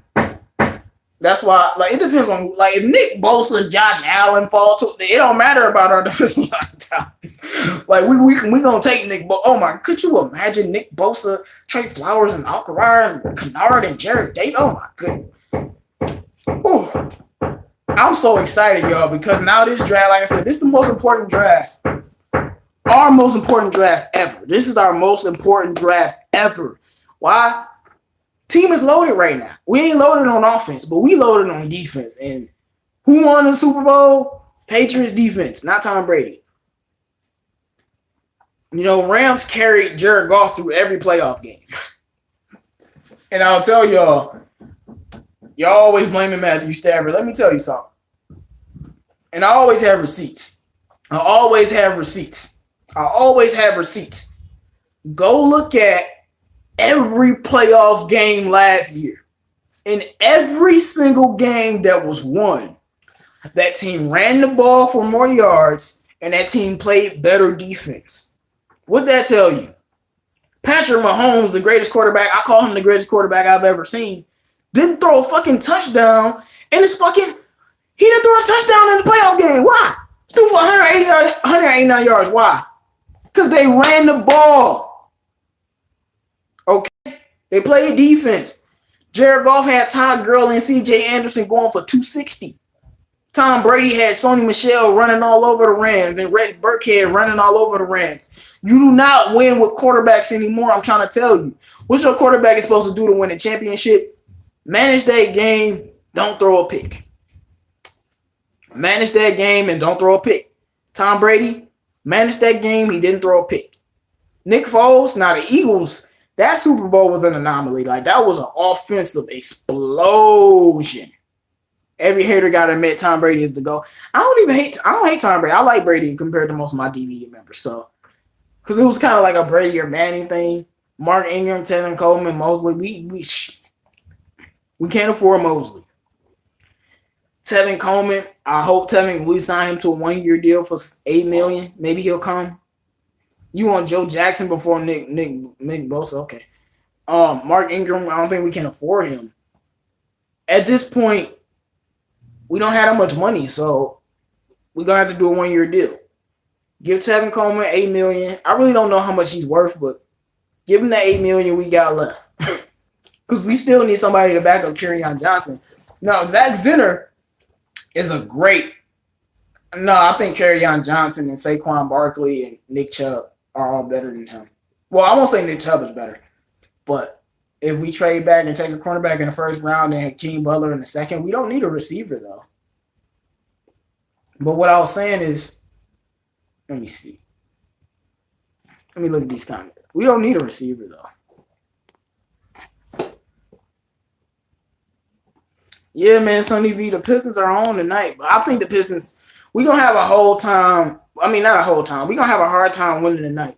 That's why, like, it depends on, like, if Nick Bosa, Josh Allen fall to it, don't matter about our defensive line talent. Like, we gonna take Nick Bosa. Oh my, could you imagine Nick Bosa, Trey Flowers, and Alcaraz, and Kennard, and Jared Davis? Oh my goodness. Ooh. I'm so excited, y'all, because now this draft, like I said, this is the most important draft. Our most important draft ever. This is our most important draft ever. Why? Team is loaded right now. We ain't loaded on offense, but we loaded on defense. And who won the Super Bowl? Patriots defense, not Tom Brady. You know, Rams carried Jared Goff through every playoff game. And I'll tell y'all always blaming Matthew Stafford. Let me tell you something. And I always have receipts. Go look at every playoff game last year. In every single game that was won, that team ran the ball for more yards and that team played better defense. What'd that tell you? Patrick Mahomes, the greatest quarterback, I call him the greatest quarterback I've ever seen, didn't throw a fucking touchdown in his fucking... He didn't throw a touchdown in the playoff game. Why? He threw for 189 yards. Why? Because they ran the ball. Okay? They played defense. Jared Goff had Todd Gurley and C.J. Anderson going for 260. Tom Brady had Sony Michel running all over the Rams and Rex Burkhead running all over the Rams. You do not win with quarterbacks anymore, I'm trying to tell you. What's your quarterback is supposed to do to win a championship? Manage that game, don't throw a pick. Manage that game and don't throw a pick. Tom Brady, manage that game, he didn't throw a pick. Nick Foles, now the Eagles, that Super Bowl was an anomaly. Like, that was an offensive explosion. Every hater got to admit Tom Brady is the GOAT. I don't hate Tom Brady. I like Brady compared to most of my DVD members. So, because it was kind of like a Brady or Manning thing. Mark Ingram, Tevin Coleman, Mosley. We can't afford Mosley. Tevin Coleman, I hope we sign him to a 1-year deal for $8 million. Maybe he'll come. You want Joe Jackson before Nick Bosa? Okay. Mark Ingram, I don't think we can afford him. At this point, we don't have that much money, so we're gonna have to do a 1-year deal. Give Tevin Coleman $8 million. I really don't know how much he's worth, but give him the $8 million we got left. Because we still need somebody to back up Kerryon Johnson. Now, Zach Zenner is a great. No, I think Kerryon Johnson and Saquon Barkley and Nick Chubb are all better than him. Well, I won't say Nick Chubb is better, but if we trade back and take a cornerback in the first round and King Butler in the second, we don't need a receiver, though. But what I was saying is, let me see. Let me look at these comments. We don't need a receiver, though. Yeah, man, Sonny V, the Pistons are on tonight. But I think the Pistons, we're going to have a whole time. I mean, not a whole time. We're going to have a hard time winning tonight.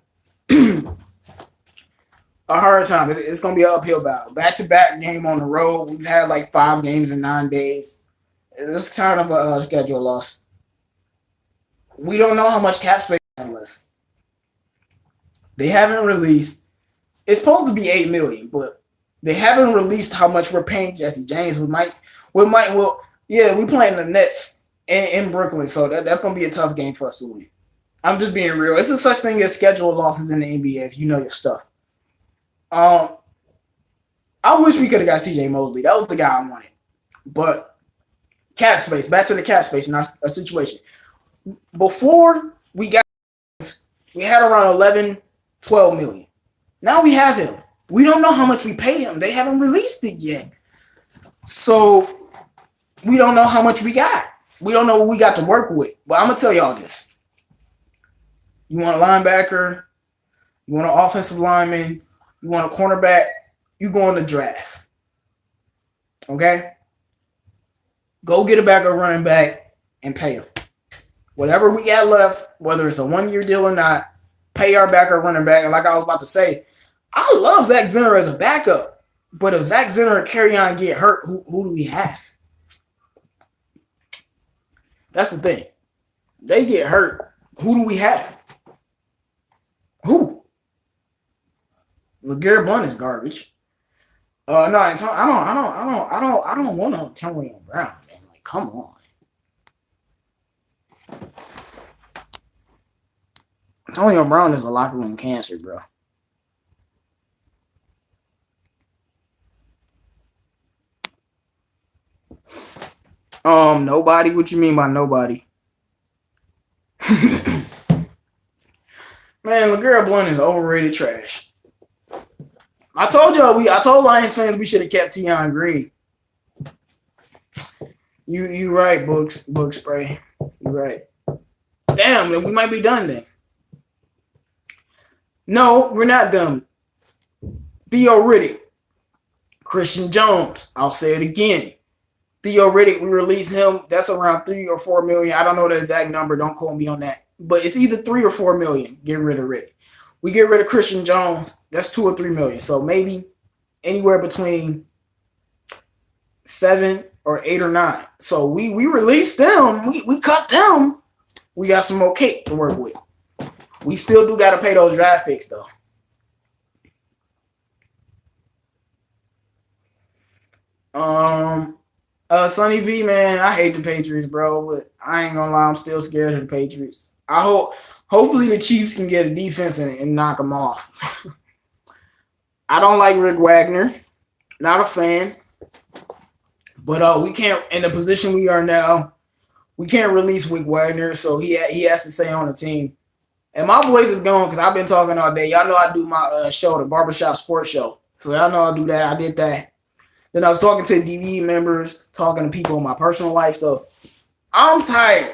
A hard time. It's going to be an uphill battle. Back-to-back game on the road. We've had like 5 games in 9 days. It's kind of a schedule loss. We don't know how much cap space we have left. They haven't released. It's supposed to be $8 million, but they haven't released how much we're paying Jesse James. We playing the Nets in Brooklyn, so that's going to be a tough game for us to win. I'm just being real. It's a such thing as schedule losses in the NBA if you know your stuff. I wish we could have got CJ Mosley. That was the guy I wanted. But cap space, back to the cap space in our situation. Before we got, we had around 11, 12 million. Now we have him. We don't know how much we pay him. They haven't released it yet. So we don't know how much we got. We don't know what we got to work with. But I'm going to tell y'all this. You want a linebacker, you want an offensive lineman, you want a cornerback, you go in the draft. Okay? Go get a backup running back and pay him. Whatever we got left, whether it's a 1 year deal or not, pay our backup running back. And like I was about to say, I love Zach Zenner as a backup. But if Zach Zenner and Kerryon get hurt, who do we have? That's the thing. They get hurt. Who do we have? Who? LeGarrette Blount is garbage. No, I don't want Antonio Brown, man. Like, come on. Antonio Brown is a locker room cancer, bro. Nobody? What you mean by nobody? Man, LeGarrette Blount is overrated trash. I told Lions fans we should have kept Tion Green. You right, book spray. You right. Damn, we might be done then. No, we're not done. Theo Riddick, Christian Jones. I'll say it again. Theo Riddick, we released him. That's around 3 or 4 million. I don't know the exact number. Don't quote me on that. But it's either 3 or 4 million. Get rid of Riddick. We get rid of Christian Jones. That's 2 or 3 million. So maybe anywhere between 7 or 8 or 9. So we released them. We cut them. We got some more cake to work with. We still do got to pay those draft picks though. Sonny V, man, I hate the Patriots, bro, but I ain't gonna lie, I'm still scared of the Patriots. Hopefully the Chiefs can get a defense and knock them off. I don't like Rick Wagner, not a fan, but we can't, in the position we are now, we can't release Rick Wagner, so he has to stay on the team. And my voice is gone because I've been talking all day. Y'all know I do my show, the Barbershop Sports Show, so y'all know I do that. I did that. Then I was talking to DV members, talking to people in my personal life. So I'm tired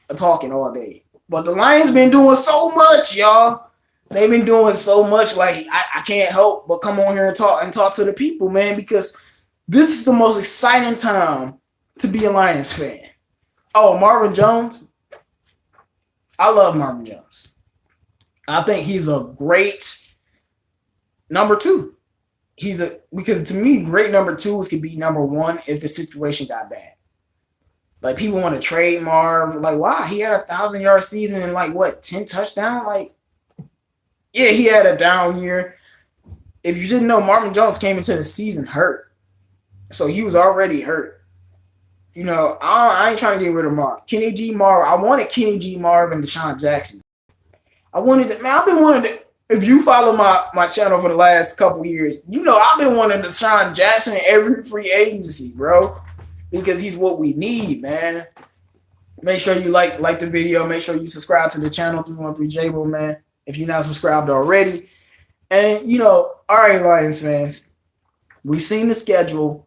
of talking all day. But the Lions been doing so much, y'all. They've been doing so much. Like I can't help but come on here and talk to the people, man, because this is the most exciting time to be a Lions fan. Oh, Marvin Jones. I love Marvin Jones. I think he's a great number 2. Because to me, great number 2s could be number 1 if the situation got bad. Like people want to trade Marv. Like, wow, he had a 1,000-yard season and 10 touchdowns? Like, yeah, he had a down year. If you didn't know, Marvin Jones came into the season hurt. So he was already hurt. You know, I ain't trying to get rid of Marv. Kenny G. Marv. I wanted Kenny G. Marv and Deshaun Jackson. I've been wanting to. If you follow my channel for the last couple years, you know I've been wanting Deshaun Jackson in every free agency, bro, because he's what we need, man. Make sure you like the video. Make sure you subscribe to the channel 313 Jabo, man, if you're not subscribed already. And, you know, all right, Lions fans, we've seen the schedule.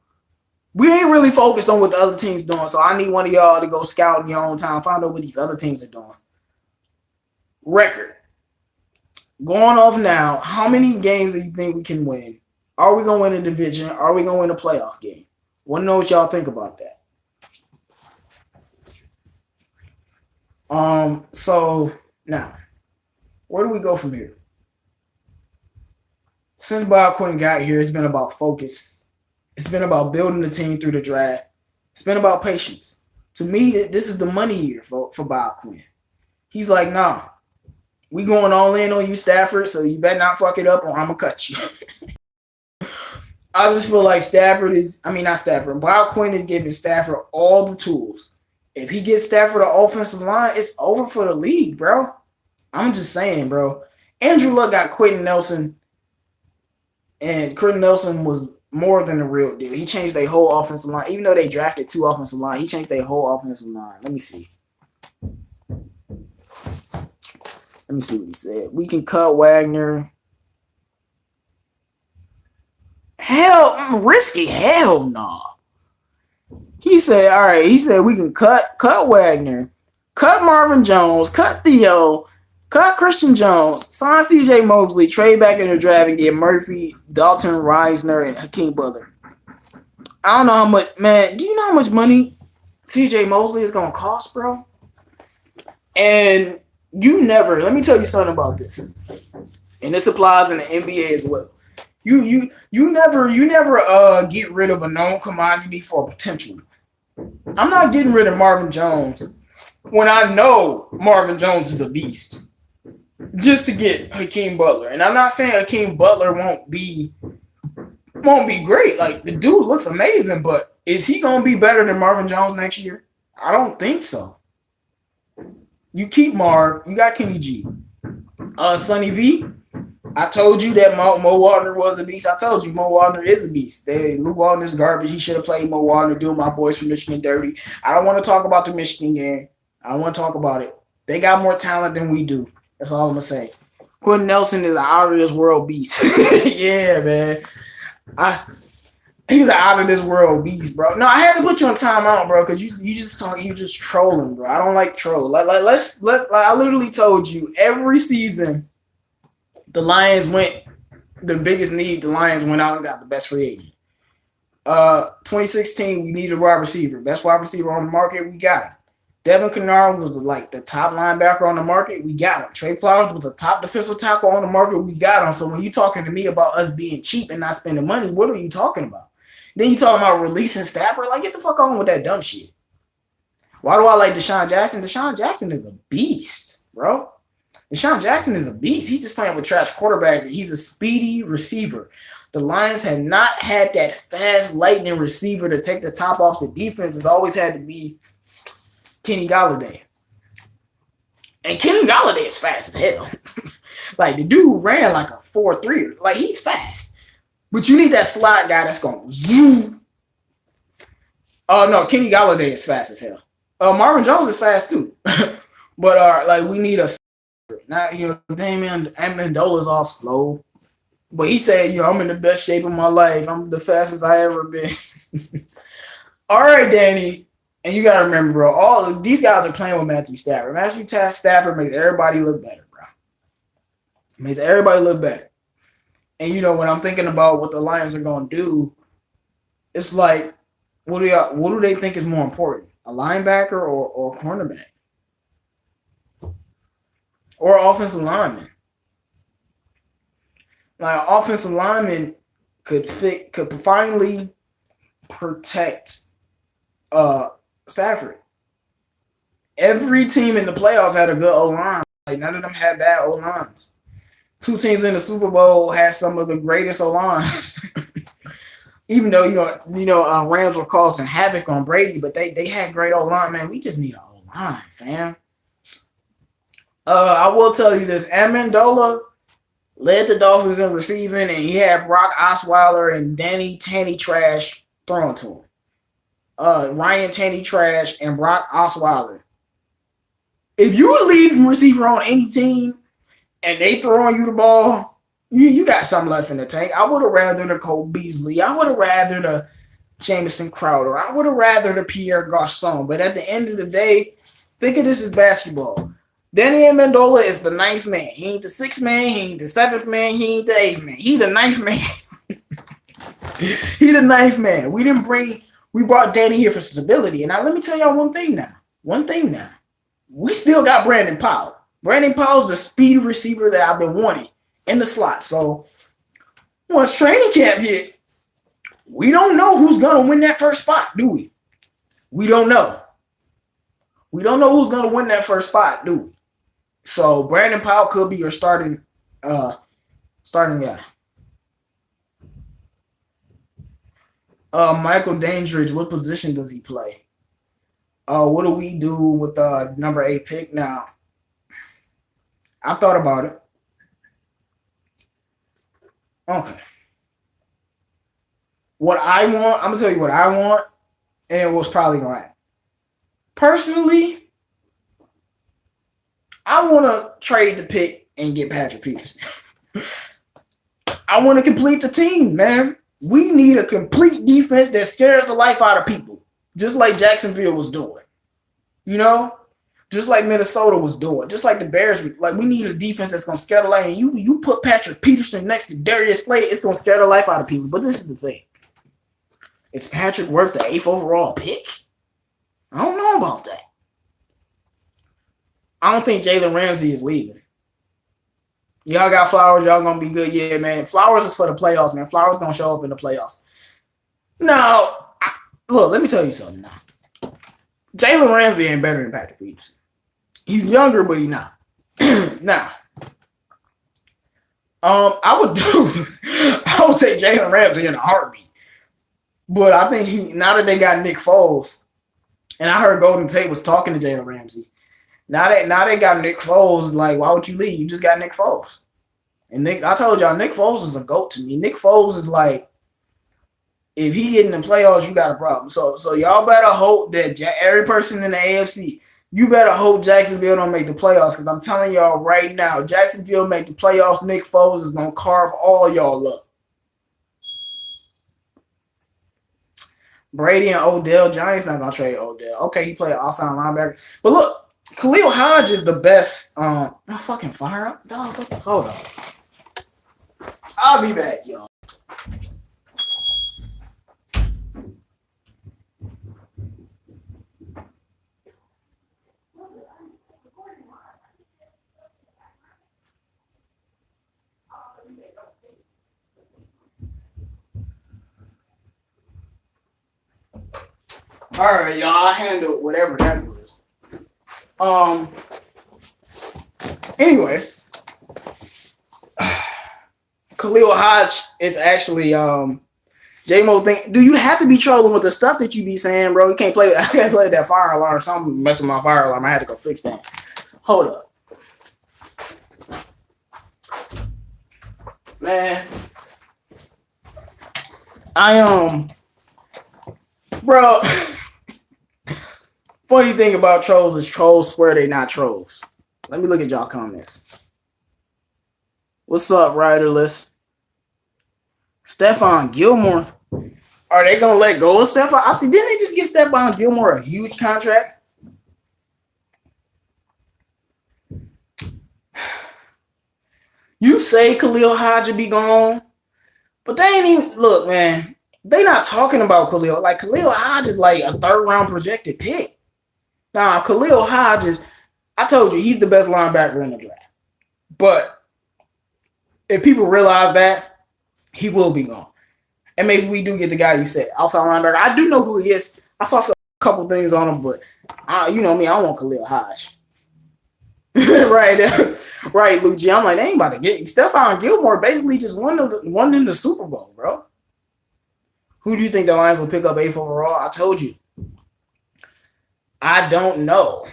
We ain't really focused on what the other team's doing, so I need one of y'all to go scout in your own time, find out what these other teams are doing. Record. Going off now, how many games do you think we can win? Are we going to win a division? Are we going to win a playoff game? Want to know what y'all think about that. So, now, where do we go from here? Since Bob Quinn got here, it's been about focus. It's been about building the team through the draft. It's been about patience. To me, this is the money year for Bob Quinn. He's like, nah. We going all in on you, Stafford, so you better not fuck it up or I'm going to cut you. I just feel like Bob Quinn is giving Stafford all the tools. If he gets Stafford an offensive line, it's over for the league, bro. I'm just saying, bro. Andrew Luck got Quentin Nelson, and Quentin Nelson was more than a real deal. He changed their whole offensive line. Even though they drafted 2 offensive line, he changed their whole offensive line. Let me see. Let me see what he said. We can cut Wagner. Risky. Hell no. He said, all right, we can cut Wagner, cut Marvin Jones, cut Theo, cut Christian Jones, sign CJ Mosley, trade back in the draft and get Murphy, Dalton Reisner, and Hakeem Butler. I don't know how much, man. Do you know how much money CJ Mosley is going to cost, bro? And let me tell you something about this. And this applies in the NBA as well. You never get rid of a known commodity for potential. I'm not getting rid of Marvin Jones when I know Marvin Jones is a beast just to get Hakeem Butler. And I'm not saying Hakeem Butler won't be great. Like, the dude looks amazing, but is he gonna be better than Marvin Jones next year? I don't think so. You keep Marv, you got Kenny G. Sonny V, I told you that Mo Wagner was a beast. I told you Mo Wagner is a beast. Luke Wagner's garbage. He should have played Mo Wagner, doing my boys from Michigan dirty. I don't want to talk about the Michigan game. I don't want to talk about it. They got more talent than we do. That's all I'm going to say. Quentin Nelson is an out of this world beast. Yeah, man. He's an out of this world beast, bro. No, I had to put you on timeout, bro, because you just trolling, bro. I don't like troll. I literally told you every season the Lions went the biggest need. The Lions went out and got the best free agent. 2016, we needed a wide receiver. Best wide receiver on the market, we got him. Devin Kennard was like the top linebacker on the market, we got him. Trey Flowers was the top defensive tackle on the market, we got him. So when you talking to me about us being cheap and not spending money, what are you talking about? Then you talking about releasing Stafford? Like, get the fuck on with that dumb shit. Why do I like Deshaun Jackson? Deshaun Jackson is a beast, bro. Deshaun Jackson is a beast. He's just playing with trash quarterbacks. He's a speedy receiver. The Lions have not had that fast, lightning receiver to take the top off the defense. It's always had to be Kenny Golladay. And Kenny Golladay is fast as hell. Like, the dude ran like a 4.3. Like, he's fast. But you need that slot guy that's going to zoom. Oh, no, Kenny Golladay is fast as hell. Marvin Jones is fast too. But like, we need a now, Damian Amendola's all slow. But he said, I'm in the best shape of my life. I'm the fastest I ever been. All right, Danny. And you gotta remember, bro, all of these guys are playing with Matthew Stafford. Matthew Stafford makes everybody look better, bro. Makes everybody look better. And when I'm thinking about what the Lions are gonna do, it's like, what do they think is more important? A linebacker or a cornerback? Or offensive lineman? Like, offensive lineman could finally protect Stafford. Every team in the playoffs had a good O-line. Like, none of them had bad O-lines. Two teams in the Super Bowl had some of the greatest O-lines. Even though, Rams were causing havoc on Brady, but they had great O-line. Man, we just need an O-line, fam. I will tell you this. Amendola led the Dolphins in receiving, and he had Brock Osweiler and Danny Tanny Trash throwing to him. Ryan Tanny Trash and Brock Osweiler. If you're a leading receiver on any team and they throwing you the ball, you got something left in the tank. I would have rather the Cole Beasley. I would have rather the Jamison Crowder. I would have rather the Pierre Garçon. But at the end of the day, think of this as basketball. Danny Amendola is the ninth man. He ain't the sixth man. He ain't the seventh man. He ain't the eighth man. He the ninth man. He the ninth man. We brought Danny here for stability. And now let me tell y'all one thing now. We still got Brandon Powell. Brandon Powell's the speed receiver that I've been wanting in the slot. So once training camp hit, we don't know who's going to win that first spot, do we? We don't know. We don't know who's going to win that first spot, do we? So Brandon Powell could be your starting guy. Michael Dandridge, what position does he play? What do we do with the number 8 pick now? I thought about it. Okay. What I want, I'm going to tell you what I want, and it was probably going to happen. Personally, I want to trade the pick and get Patrick Peterson. I want to complete the team, man. We need a complete defense that scares the life out of people, just like Jacksonville was doing. Just like Minnesota was doing, just like the Bears. Like, we need a defense that's going to scare the life. And you put Patrick Peterson next to Darius Slay, it's going to scare the life out of people. But this is the thing. Is Patrick worth the 8th overall pick? I don't know about that. I don't think Jalen Ramsey is leaving. Y'all got Flowers. Y'all gonna be good. Yeah, man. Flowers is for the playoffs, man. Flowers gonna show up in the playoffs. Now, look, let me tell you something now. Jalen Ramsey ain't better than Patrick Peterson. He's younger, but he's not. Now, I would say Jalen Ramsey in a heartbeat. But I think now that they got Nick Foles, and I heard Golden Tate was talking to Jalen Ramsey. Now they got Nick Foles. Like, why would you leave? You just got Nick Foles. And I told y'all, Nick Foles is a GOAT to me. Nick Foles is like, if he get in the playoffs, you got a problem. So y'all better hope that every person in the AFC, you better hope Jacksonville don't make the playoffs. Because I'm telling y'all right now, Jacksonville make the playoffs, Nick Foles is going to carve all y'all up. Brady and Odell, Giants not going to trade Odell. Okay, he played outside linebacker. But look, Khalil Hodge is the best. My fucking fire up. Dog, hold on. I'll be back, y'all. All right, y'all. I handle whatever that is. Anyway, Khalil Hodge is actually J-Mo thing. Do you have to be trolling with the stuff that you be saying, bro? You can't play. I can't play that fire alarm. Something messing with my fire alarm. I had to go fix that. Hold up, man. Bro. Funny thing about trolls is trolls swear they not trolls. Let me look at y'all comments. What's up, Riderless? Stephon Gilmore. Are they gonna let go of Stephon? Didn't they just give Stephon Gilmore a huge contract? You say Khalil Hodge will be gone, but they ain't even look, man. They not talking about Khalil. Like Khalil Hodge is like a 3rd round projected pick. Now Khalil Hodge is, I told you, he's the best linebacker in the draft. But if people realize that, he will be gone. And maybe we do get the guy you said, outside linebacker. I do know who he is. I saw a couple things on him, but you know me, I want Khalil Hodge. right, Luke G. I'm like, they ain't about to get Stephon Gilmore basically just won in the Super Bowl, bro. Who do you think the Lions will pick up 8th overall? I told you. I don't know.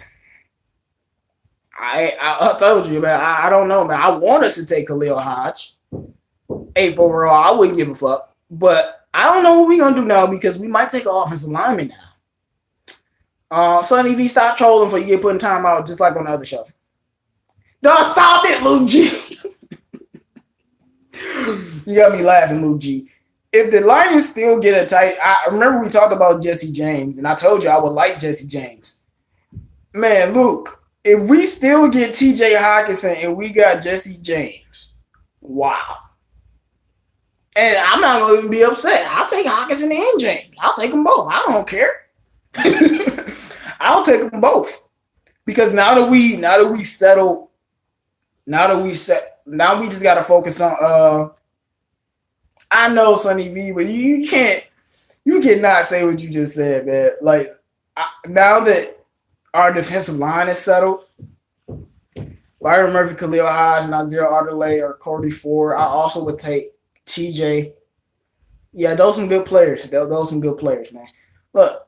I told you, man. I don't know, man. I want us to take Khalil Hodge 8th overall. I wouldn't give a fuck. But I don't know what we're going to do now because we might take an offensive lineman now. Sonny V, stop trolling before you get put in timeout just like on the other show. Don't stop it, Luke G. You got me laughing, Luke G. If the Lions still get a tight, I remember we talked about Jesse James, and I told you I would like Jesse James. Man, Luke, if we still get TJ Hawkinson and we got Jesse James, wow. And I'm not going to even be upset. I'll take Hawkinson and James. I'll take them both. I don't care. I'll take them both. Because now we just got to focus on I know Sonny V, but you cannot say what you just said, man. Like now that our defensive line is settled, Byron Murphy, Khalil Hodge, Nazir Adelaide, or Cordy Ford, I also would take TJ. Yeah, those some good players. Those some good players, man. Look,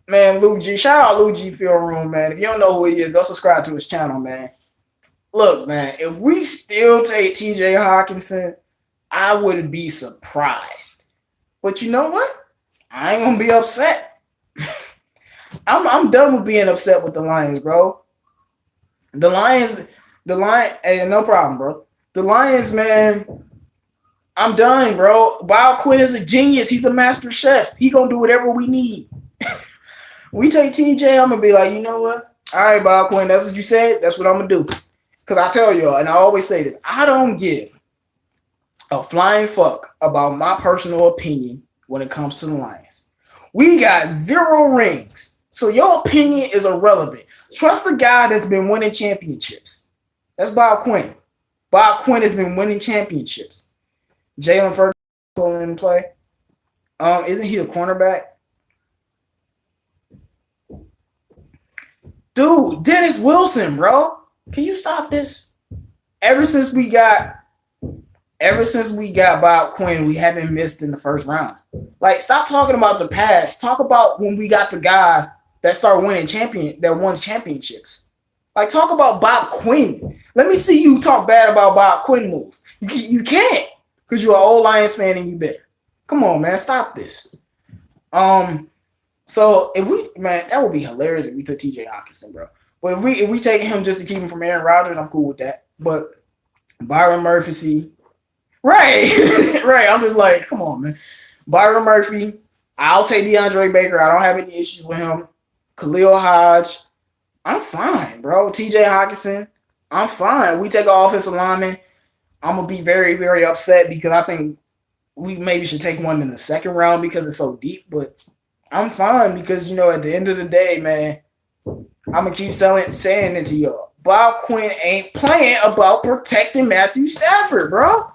man, Luke G. Shout out Luke G Field Room, man. If you don't know who he is, go subscribe to his channel, man. Look, man, if we still take TJ Hawkinson, I wouldn't be surprised. But you know what? I ain't gonna be upset. I'm done with being upset with the Lions, bro. The Lions, hey, no problem, bro. The Lions, man, I'm done, bro. Bob Quinn is a genius. He's a master chef. He gonna do whatever we need. We take TJ, I'm gonna be like, you know what? All right, Bob Quinn, that's what you said. That's what I'm gonna do. Because I tell y'all, and I always say this, I don't give a flying fuck about my personal opinion when it comes to the Lions. We got 0 rings So your opinion is irrelevant. Trust the guy that's been winning championships. That's Bob Quinn. Bob Quinn has been winning championships. Jalen Ferguson in play. Isn't he a cornerback? Dude, Dennis Wilson, bro. Can you stop this? Ever since we got Bob Quinn, we haven't missed in the first round. Like, stop talking about the past. Talk about when we got the guy that started that won championships. Like, talk about Bob Quinn. Let me see you talk bad about Bob Quinn moves. You can't, because you're an old Lions fan and you better. Come on, man, stop this. So that would be hilarious if we took TJ Hawkinson, bro. But if we take him just to keep him from Aaron Rodgers, I'm cool with that. But Byron Murphy, right, right. I'm just like, come on, man. Byron Murphy, I'll take DeAndre Baker. I don't have any issues with him. Khalil Hodge, I'm fine, bro. TJ Hawkinson, I'm fine. We take an offensive lineman. I'm gonna be very, very upset because I think we maybe should take one in the second round because it's so deep. But I'm fine because at the end of the day, man, I'm gonna keep saying it to y'all. Bob Quinn ain't playing about protecting Matthew Stafford, bro.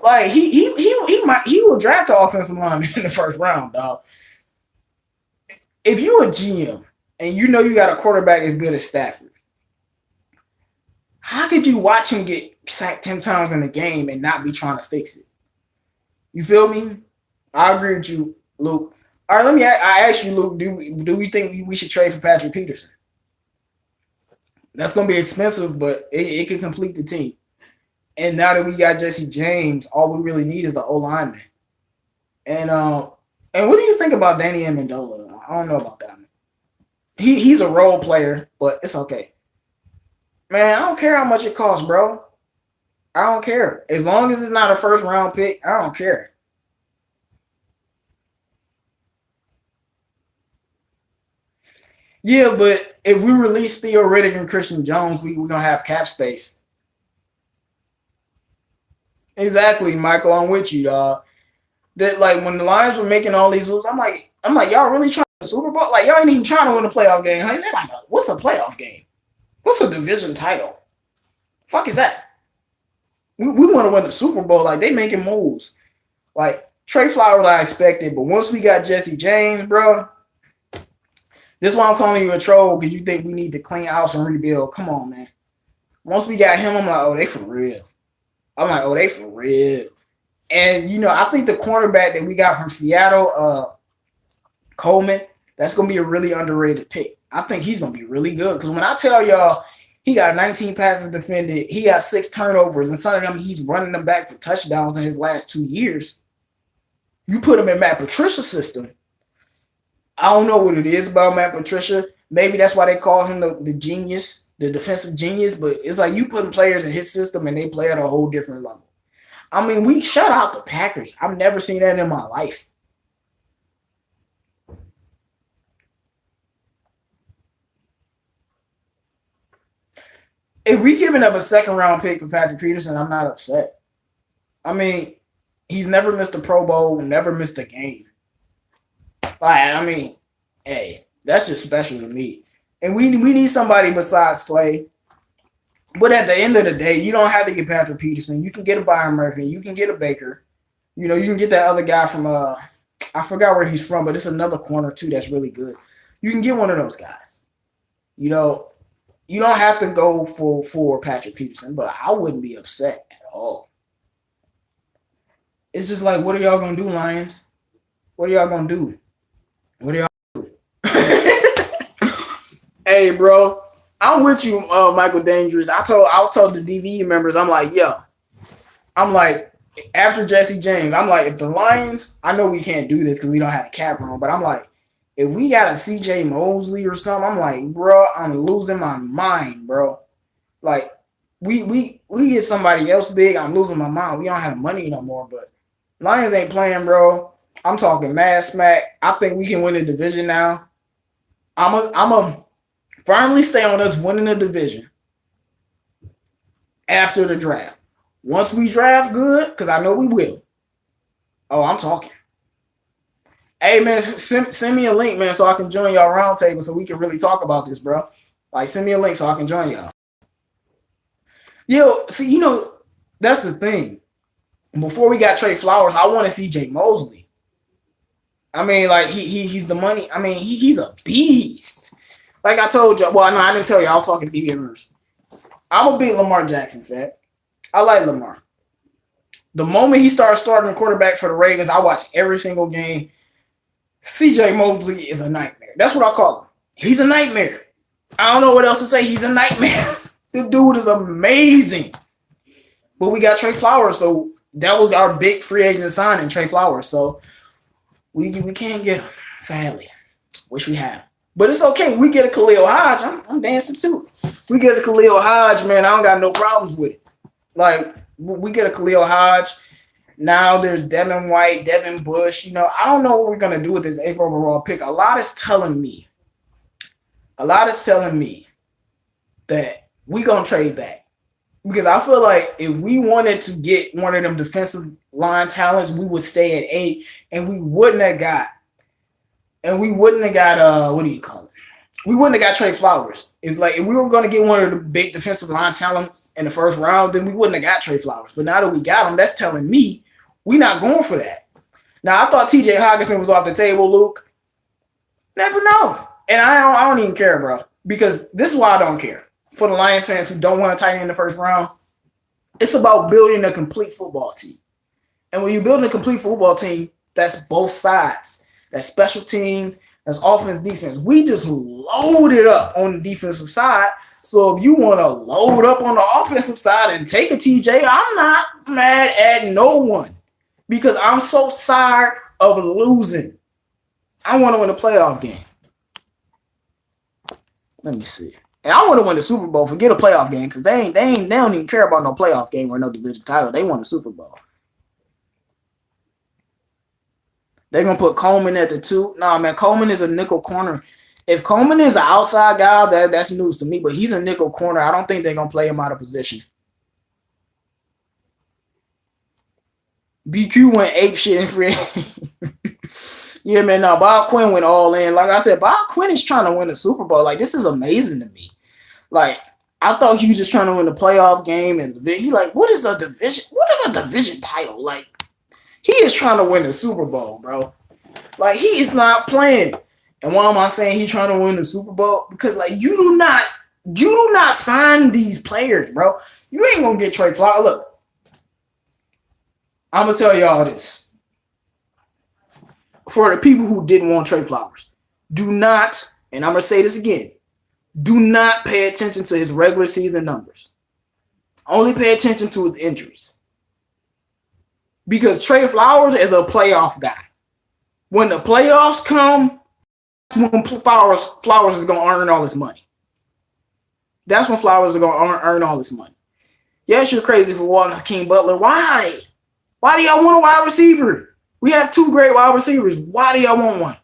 Like he will draft the offensive lineman in the first round, dog. If you're a GM and you got a quarterback as good as Stafford, how could you watch him get sacked 10 times in a game and not be trying to fix it? You feel me? I agree with you, Luke. All right, I ask you, Luke, do we think we should trade for Patrick Peterson? That's going to be expensive, but it could complete the team. And now that we got Jesse James, all we really need is an O-lineman. And what do you think about Danny Amendola? I don't know about that. He's a role player, but it's okay. Man, I don't care how much it costs, bro. I don't care. As long as it's not a first-round pick, I don't care. Yeah, but if we release Theo Riddick and Christian Jones, we're going to have cap space. Exactly, Michael. I'm with you, dog. That, like, when the Lions were making all these moves, I'm like, y'all really trying to Super Bowl? Like, y'all ain't even trying to win a playoff game. Honey. They're like, what's a playoff game? What's a division title? Fuck is that? We want to win the Super Bowl. Like, they making moves. Like, Trey Flowers, I expected, but once we got Jesse James, bro, this is why I'm calling you a troll, because you think we need to clean house and rebuild. Come on, man. Once we got him, I'm like, oh, they for real. And, I think the cornerback that we got from Seattle, Coleman, that's going to be a really underrated pick. I think he's going to be really good. Because when I tell y'all he got 19 passes defended, he got 6 turnovers, and some of them he's running them back for touchdowns in his last 2 years. You put him in Matt Patricia's system. I don't know what it is about Matt Patricia. Maybe that's why they call him the genius, the defensive genius. But it's like you putting players in his system and they play at a whole different level. I mean, we shut out the Packers. I've never seen that in my life. If we giving up a second-round pick for Patrick Peterson, I'm not upset. I mean, he's never missed a Pro Bowl, never missed a game. Hey, that's just special to me. And we need somebody besides Slay. But at the end of the day, you don't have to get Patrick Peterson. You can get a Byron Murphy. You can get a Baker. You can get that other guy from I forgot where he's from, but it's another corner too that's really good. You can get one of those guys. You don't have to go for Patrick Peterson, but I wouldn't be upset at all. It's just like, what are y'all gonna do, Lions? What are y'all gonna do? What do y'all do? Hey, bro, I'm with you, Michael Dangerous. I told the DVE members, I'm like, after Jesse James, I'm like, if the Lions, I know we can't do this because we don't have a cap room, but I'm like, if we got a CJ Mosley or something, I'm like, bro, I'm losing my mind, bro. Like, we get somebody else big, I'm losing my mind. We don't have money no more, but Lions ain't playing, bro. I'm talking mad smack. I think we can win the division now. I'm a firmly stay on us winning the division after the draft. Once we draft good, because I know we will. Oh, I'm talking. Hey man, send me a link, man, so I can join y'all roundtable so we can really talk about this, bro. Like, send me a link so I can join y'all. Yo, see, that's the thing. Before we got Trey Flowers, I want to see Jay Mosley. I mean, like he's the money. I mean, he's a beast. Like I told you, well, no, I didn't tell you. I'll fucking be here. I'm a big Lamar Jackson fan. I like Lamar. The moment he started starting quarterback for the Ravens, I watch every single game. CJ Mosley is a nightmare. That's what I call him. He's a nightmare. I don't know what else to say. He's a nightmare. The dude is amazing. But we got Trey Flowers, so that was our big free agent signing, Trey Flowers. So we can't get him, sadly. Wish we had him. But it's okay. We get a Khalil Hodge. I'm dancing too. We get a Khalil Hodge, man. I don't got no problems with it. Like, we get a Khalil Hodge. Now there's Devin White, Devin Bush. I don't know what we're going to do with this 8th overall pick. A lot is telling me that we're going to trade back. Because I feel like if we wanted to get one of them defensive line talents, we would stay at 8, and we wouldn't have got what do you call it? We wouldn't have got Trey Flowers. If we were going to get one of the big defensive line talents in the first round, then we wouldn't have got Trey Flowers. But now that we got him, that's telling me we're not going for that. Now, I thought TJ Hockenson was off the table, Luke. Never know. And I don't even care, bro. Because this is why I don't care. For the Lions fans who don't want to tight end in the first round, it's about building a complete football team. And when you're building a complete football team, that's both sides. That's special teams, that's offense, defense. We just loaded up on the defensive side. So if you want to load up on the offensive side and take a TJ, I'm not mad at no one. Because I'm so tired of losing. I want to win a playoff game. Let me see. And I want to win the Super Bowl. Forget a playoff game, because they don't even care about no playoff game or no division title. They want the Super Bowl. They're going to put Coleman at the 2. Nah, man, Coleman is a nickel corner. If Coleman is an outside guy, that's news to me, but he's a nickel corner. I don't think they're going to play him out of position. BQ went ape shit in free. Yeah, man, no, Bob Quinn went all in. Like I said, Bob Quinn is trying to win the Super Bowl. Like, this is amazing to me. Like, I thought he was just trying to win the playoff game. And he like, what is a division? What is a division title? Like, he is trying to win the Super Bowl, bro. Like, he is not playing. And why am I saying he's trying to win the Super Bowl? Because, like, you do not sign these players, bro. You ain't going to get Trey Flowers. Look, I'm going to tell y'all this. For the people who didn't want Trey Flowers, do not, and I'm going to say this again, do not pay attention to his regular season numbers. Only pay attention to his injuries. Because Trey Flowers is a playoff guy. When the playoffs come, when Flowers is going to earn all his money. That's when Flowers is going to earn all his money. Yes, you're crazy for wanting Hakeem Butler. Why? Why do y'all want a wide receiver? We have 2 great wide receivers. Why do y'all want one?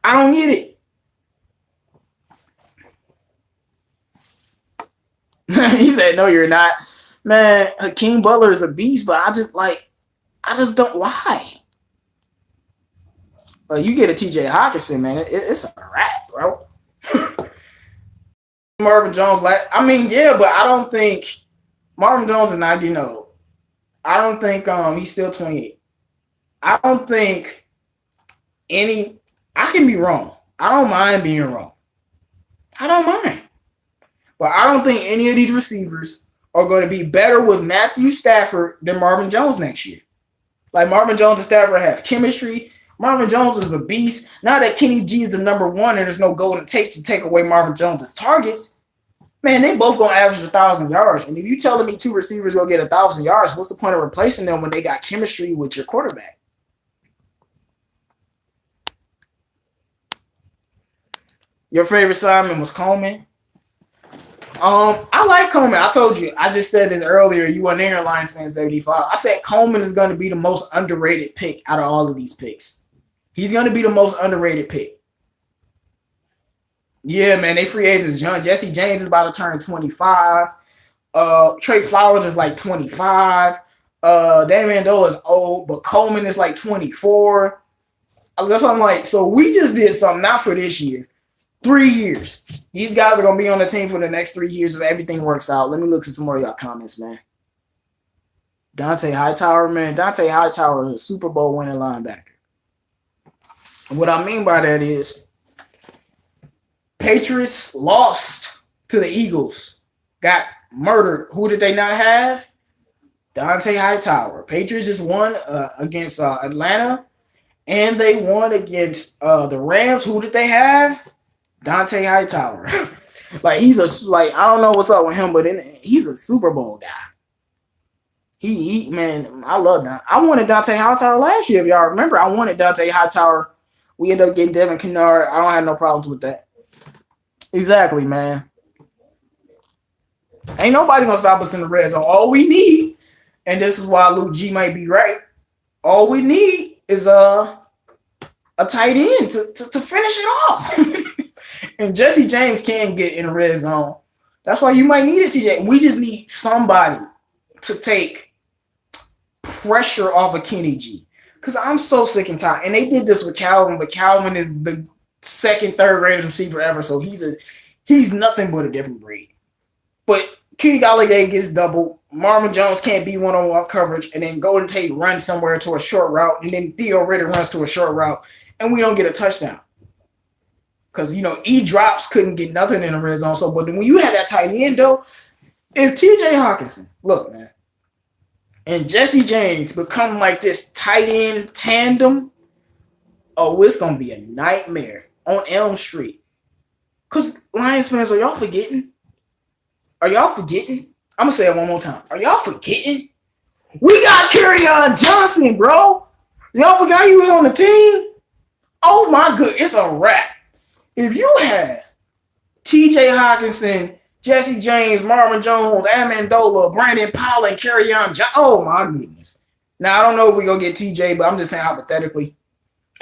I don't get it. He said, no, you're not. Man, Hakeem Butler is a beast, but I just don't. Why? You get a TJ Hockenson, man. It's a wrap, bro. Marvin Jones, yeah, but I don't think Marvin Jones is 90 old. I don't think he's still 28. I don't think I can be wrong. I don't mind being wrong. I don't mind. But I don't think any of these receivers are going to be better with Matthew Stafford than Marvin Jones next year. Like, Marvin Jones and Stafford have chemistry. Marvin Jones is a beast. Now that Kenny G is the number 1 and there's no golden tape to take away Marvin Jones' targets, man, they both going to average 1,000 yards. And if you telling me 2 receivers go get 1,000 yards, what's the point of replacing them when they got chemistry with your quarterback? Your favorite Simon was Coleman. I like Coleman. I told you. I just said this earlier. You weren't there, Lions fan 75. I said Coleman is going to be the most underrated pick out of all of these picks. He's going to be the most underrated pick. Yeah, man, they free agents young. Jesse James is about to turn 25. Trey Flowers is like 25. Damian Doe is old, but Coleman is like 24. That's what I'm like. So we just did something not for this year. 3 years. These guys are gonna be on the team for the next 3 years if everything works out. Let me look at some more of y'all comments, man. Dante Hightower, man. Dante Hightower is a Super Bowl winning linebacker. What I mean by that is Patriots lost to the Eagles. Got murdered. Who did they not have? Dante Hightower. Patriots just won against Atlanta, and they won against the Rams. Who did they have? Dante Hightower. Like I don't know what's up with him, but he's a Super Bowl guy. He man, I love that. I wanted Dante Hightower last year. If y'all remember, I wanted Dante Hightower. We ended up getting Devin Kennard. I don't have no problems with that. Exactly, man. Ain't nobody gonna stop us in the red zone. All we need, and this is why Luke G might be right. All we need is a tight end to finish it off. And Jesse James can get in the red zone. That's why you might need it, TJ. We just need somebody to take pressure off of Kenny G. Because I'm so sick and tired. And they did this with Calvin, but Calvin is the second, third greatest receiver ever. So he's nothing but a different breed. But Kenny Golladay gets double. Marvin Jones can't be one-on-one coverage. And then Golden Tate runs somewhere to a short route. And then Theo Ridder runs to a short route. And we don't get a touchdown. Because, E-Drops couldn't get nothing in the red zone. So, but when you had that tight end, though, if TJ Hawkinson, look, man, and Jesse James become like this tight end tandem, oh, it's going to be a nightmare on Elm Street. Because Lions fans, are y'all forgetting? Are y'all forgetting? I'm going to say it one more time. Are y'all forgetting? We got Kerryon Johnson, bro. Y'all forgot he was on the team? Oh, my good. It's a wrap. If you had TJ Hawkinson, Jesse James, Marvin Jones, Amendola, Brandon Powell, and Kerryon Johnson. Oh, my goodness. Now, I don't know if we're going to get TJ, but I'm just saying hypothetically.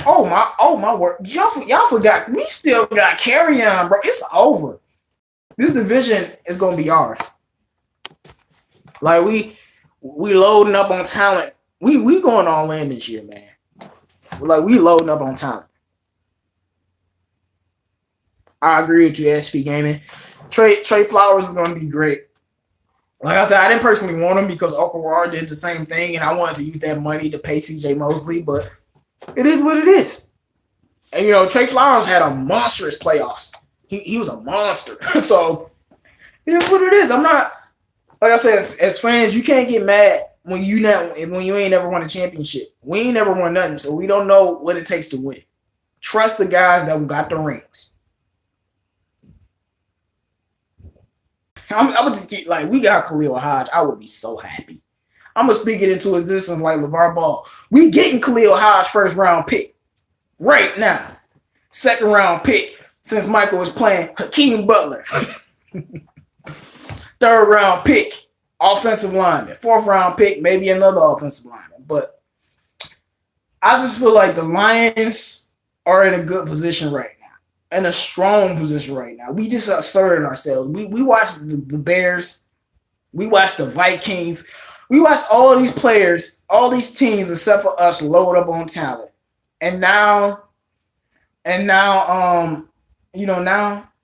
Oh, my word. Y'all forgot. We still got Kerryon, bro. It's over. This division is going to be ours. Like, we loading up on talent. We going all in this year, man. Like, we loading up on talent. I agree with you, SP Gaming. Trey Flowers is going to be great. Like I said, I didn't personally want him because Okawara did the same thing, and I wanted to use that money to pay CJ Mosley, but it is what it is. And, Trey Flowers had a monstrous playoffs. He was a monster. So, it is what it is. I'm not, like I said, as fans, you can't get mad when you ain't never won a championship. We ain't never won nothing, so we don't know what it takes to win. Trust the guys that got the rings. I'm gonna just get we got Khalil Hodge. I would be so happy. I'm gonna speak it into existence like LeVar Ball. We getting Khalil Hodge first round pick right now. Second round pick since Michael was playing Hakeem Butler. Third round pick, offensive lineman. Fourth round pick, maybe another offensive lineman. But I just feel like the Lions are in a good position right now. In a strong position right now. We just asserted ourselves. We watched the Bears. We watched the Vikings. We watched all these players, all these teams, except for us, load up on talent. And now, now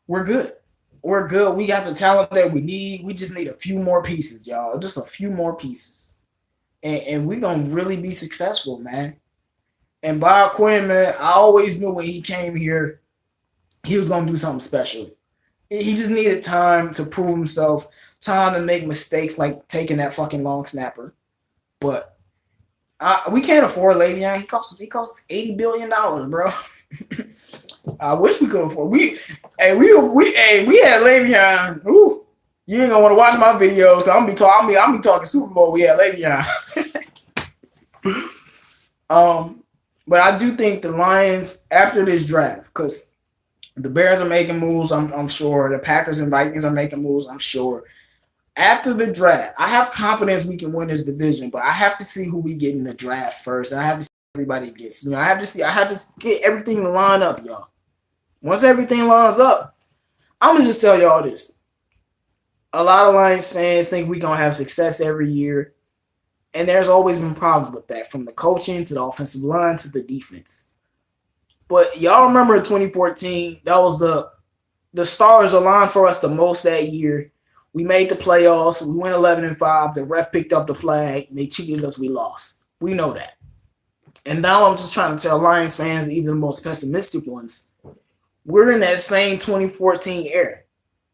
we're good. We're good. We got the talent that we need. We just need a few more pieces, y'all. Just a few more pieces. And we're going to really be successful, man. And Bob Quinn, man, I always knew when he came here, he was going to do something special. He just needed time to prove himself, time to make mistakes like taking that fucking long snapper. But we can't afford Le'Veon. He costs $80 billion, bro. I wish we could afford. We had Le'Veon. Ooh, you ain't gonna want to watch my videos. So I'm be talking Super Bowl. We had Le'Veon. But I do think the Lions after this draft, because the Bears are making moves, I'm sure. The Packers and Vikings are making moves, I'm sure. After the draft, I have confidence we can win this division, but I have to see who we get in the draft first. And I have to see everybody gets. I have to get everything to line up, y'all. Once everything lines up, I'm gonna just tell y'all this. A lot of Lions fans think we're gonna have success every year. And there's always been problems with that, from the coaching to the offensive line to the defense. But y'all remember in 2014, that was the stars aligned for us the most that year. We made the playoffs. We went 11-5. The ref picked up the flag. They cheated us. We lost. We know that. And now I'm just trying to tell Lions fans, even the most pessimistic ones, we're in that same 2014 era.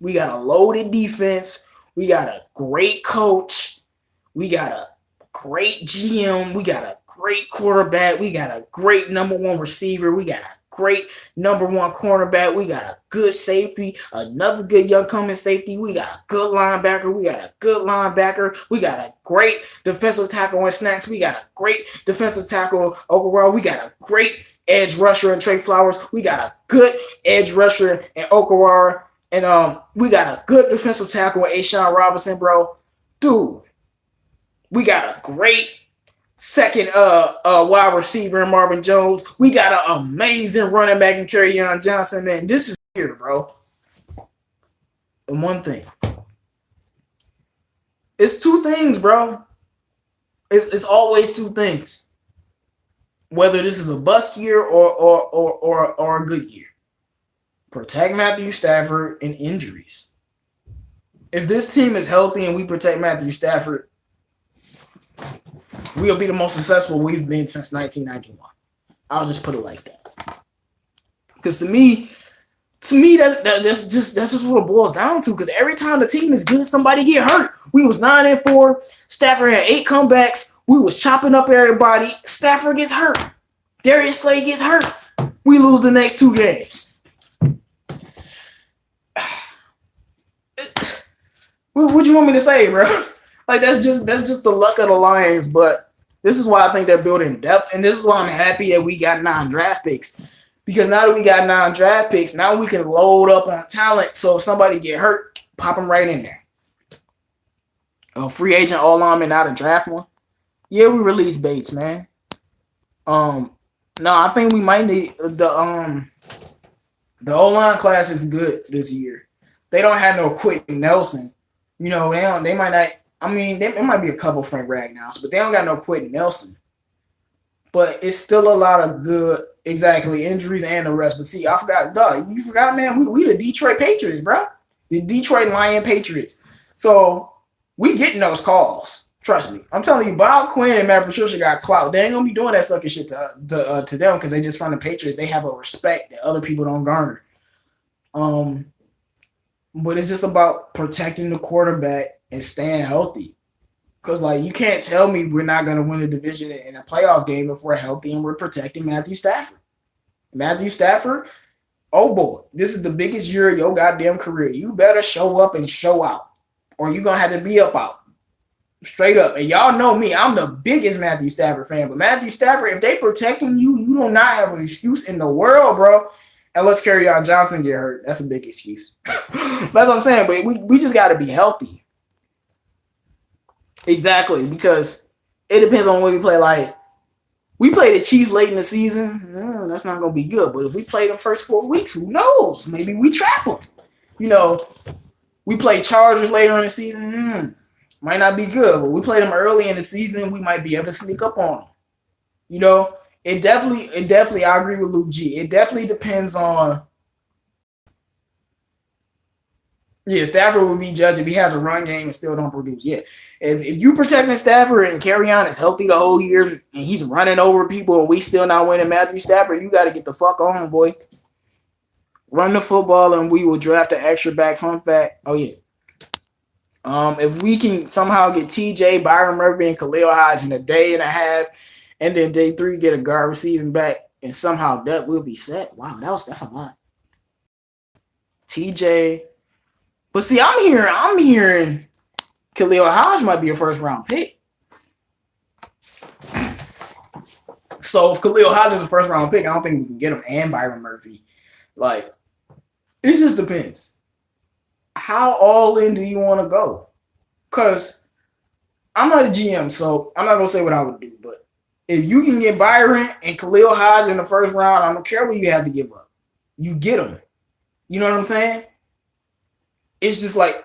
We got a loaded defense. We got a great coach. We got a great GM. We got a great quarterback. We got a great number one receiver. We got a great number one cornerback. We got a good safety, another good young coming safety. We got a good linebacker. We got a good linebacker. We got a great defensive tackle in Snacks. We got a great defensive tackle overall. We got a great edge rusher in Trey Flowers. We got a good edge rusher in Okawara. And we got a good defensive tackle in Ashawn Robinson, bro. Dude, we got a great second wide receiver in Marvin Jones. We got an amazing running back in Kerryon Johnson, man. This is weird, bro. And one thing. It's two things, bro. It's always two things. Whether this is a bust year or a good year. Protect Matthew Stafford and injuries. If this team is healthy and we protect Matthew Stafford, we'll be the most successful we've been since 1991. I'll just put it like that. Because to me, that's just what it boils down to. Because every time the team is good, somebody get hurt. We was 9-4. Stafford had 8 comebacks. We was chopping up everybody. Stafford gets hurt. Darius Slay gets hurt. We lose the next 2 games. What you want me to say, bro? Like that's just the luck of the Lions. But this is why I think they're building depth, and this is why I'm happy that we got 9 draft picks. Because now that we got 9 draft picks, now we can load up on talent. So if somebody get hurt, pop them right in there. A free agent all lineman out of draft one. Yeah, we released Bates, man. No, I think we might need the O-line class is good this year. They don't have no Quentin Nelson. You know, they might not. I mean, there might be a couple Frank Ragnars, but they don't got no Quentin Nelson. But it's still a lot of good, exactly, injuries and the rest. But see, I forgot, you forgot, man, we the Detroit Patriots, bro. The Detroit Lion Patriots. So we getting those calls. Trust me. I'm telling you, Bob Quinn and Matt Patricia got clout. They ain't gonna be doing that sucker shit to them because they just from the Patriots. They have a respect that other people don't garner. But it's just about protecting the quarterback and staying healthy. Because, like, you can't tell me we're not going to win a division in a playoff game if we're healthy and we're protecting Matthew Stafford. Matthew Stafford, oh, boy, this is the biggest year of your goddamn career. You better show up and show out, or you're going to have to be up out. Straight up. And y'all know me. I'm the biggest Matthew Stafford fan. But Matthew Stafford, if they protecting you, you do not have an excuse in the world, bro. Unless Kerryon Johnson get hurt. That's a big excuse. That's what I'm saying. But we just got to be healthy. Exactly. Because it depends on when we play. Like, we play the Chiefs late in the season. That's not going to be good. But if we play the first 4 weeks, who knows? Maybe we trap them. You know, we play Chargers later in the season. Might not be good. But we play them early in the season. We might be able to sneak up on them. You know? It definitely, I agree with Luke G. It definitely depends on. Yeah, Stafford will be judged if he has a run game and still don't produce. Yeah, if you protecting Stafford and Kerryon is healthy the whole year and he's running over people and we still not winning Matthew Stafford, you got to get the fuck on, boy. Run the football and we will draft an extra back. Fun fact. Oh yeah. If we can somehow get TJ, Byron Murphy, and Khalil Hodge in a day and a half. And then day 3, get a guard receiving back, and somehow that will be set. Wow, that's a lot. TJ. But see, I'm hearing Khalil Hodge might be a first round pick. So if Khalil Hodge is a first round pick, I don't think we can get him and Byron Murphy. Like, it just depends. How all in do you want to go? Because I'm not a GM, so I'm not going to say what I would do, but if you can get Byron and Khalil Hodge in the first round, I don't care what you have to give up. You get them. You know what I'm saying? It's just like,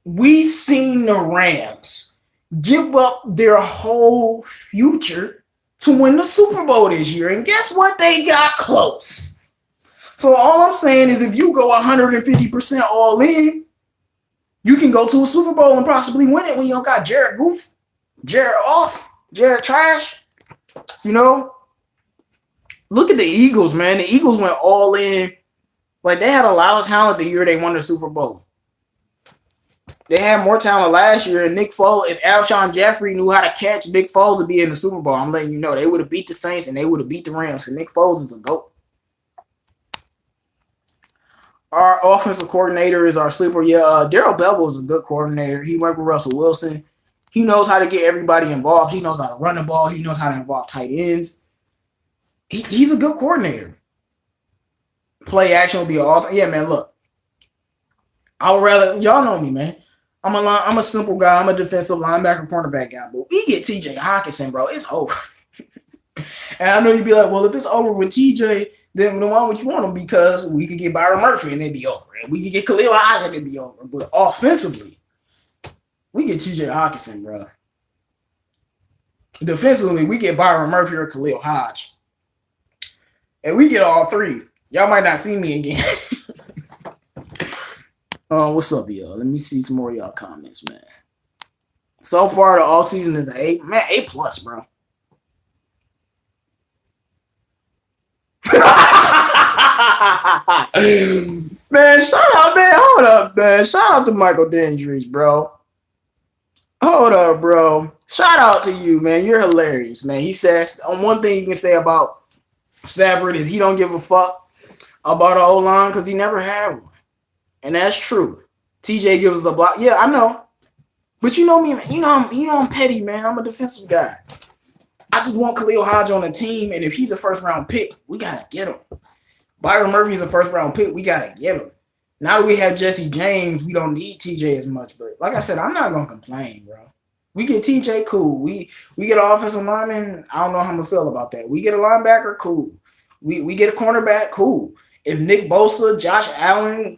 we seen the Rams give up their whole future to win the Super Bowl this year. And guess what? They got close. So all I'm saying is if you go 150% all in, you can go to a Super Bowl and possibly win it when you don't got Jared Goof, Jared Off, Jared Trash. You know, look at the Eagles, man. The Eagles went all in. Like, they had a lot of talent the year they won the Super Bowl. They had more talent last year, and Nick Foles, if Alshon Jeffrey knew how to catch Nick Foles to be in the Super Bowl, I'm letting you know, they would have beat the Saints and they would have beat the Rams because Nick Foles is a GOAT. Our offensive coordinator is our sleeper. Yeah, Darrell Bevell is a good coordinator. He worked with Russell Wilson. He knows how to get everybody involved. He knows how to run the ball. He knows how to involve tight ends. He's a good coordinator. Play action will be all. Yeah, man. Look, I would rather y'all know me, man. I'm a simple guy. I'm a defensive linebacker, cornerback guy. But we get T.J. Hockenson, bro. It's over. And I know you'd be like, well, if it's over with T.J., then why would you want him? Because we could get Byron Murphy and it'd be over. And we could get Khalil Hodge and it'd be over. But offensively, we get T.J. Hockenson, bro. Defensively, we get Byron Murphy or Khalil Hodge. And we get all three. Y'all might not see me again. What's up, y'all? Let me see some more of y'all comments, man. So far, the all season is an A. Man, A+, bro. Man, shout out, man. Hold up, man. Shout out to Michael Dandridge, bro. Hold up, bro. Shout out to you, man. You're hilarious, man. He says, one thing you can say about Stafford is he don't give a fuck about the O-line because he never had one. And that's true. TJ gives us a block. Yeah, I know. But you know me, man. You know I'm petty, man. I'm a defensive guy. I just want Khalil Hodge on the team, and if he's a first-round pick, we got to get him. Byron Murphy's a first-round pick. We got to get him. Now that we have Jesse James, we don't need TJ as much. But like I said, I'm not going to complain, bro. We get TJ, cool. We get an offensive lineman, I don't know how I'm going to feel about that. We get a linebacker, cool. We get a cornerback, cool. If Nick Bosa, Josh Allen,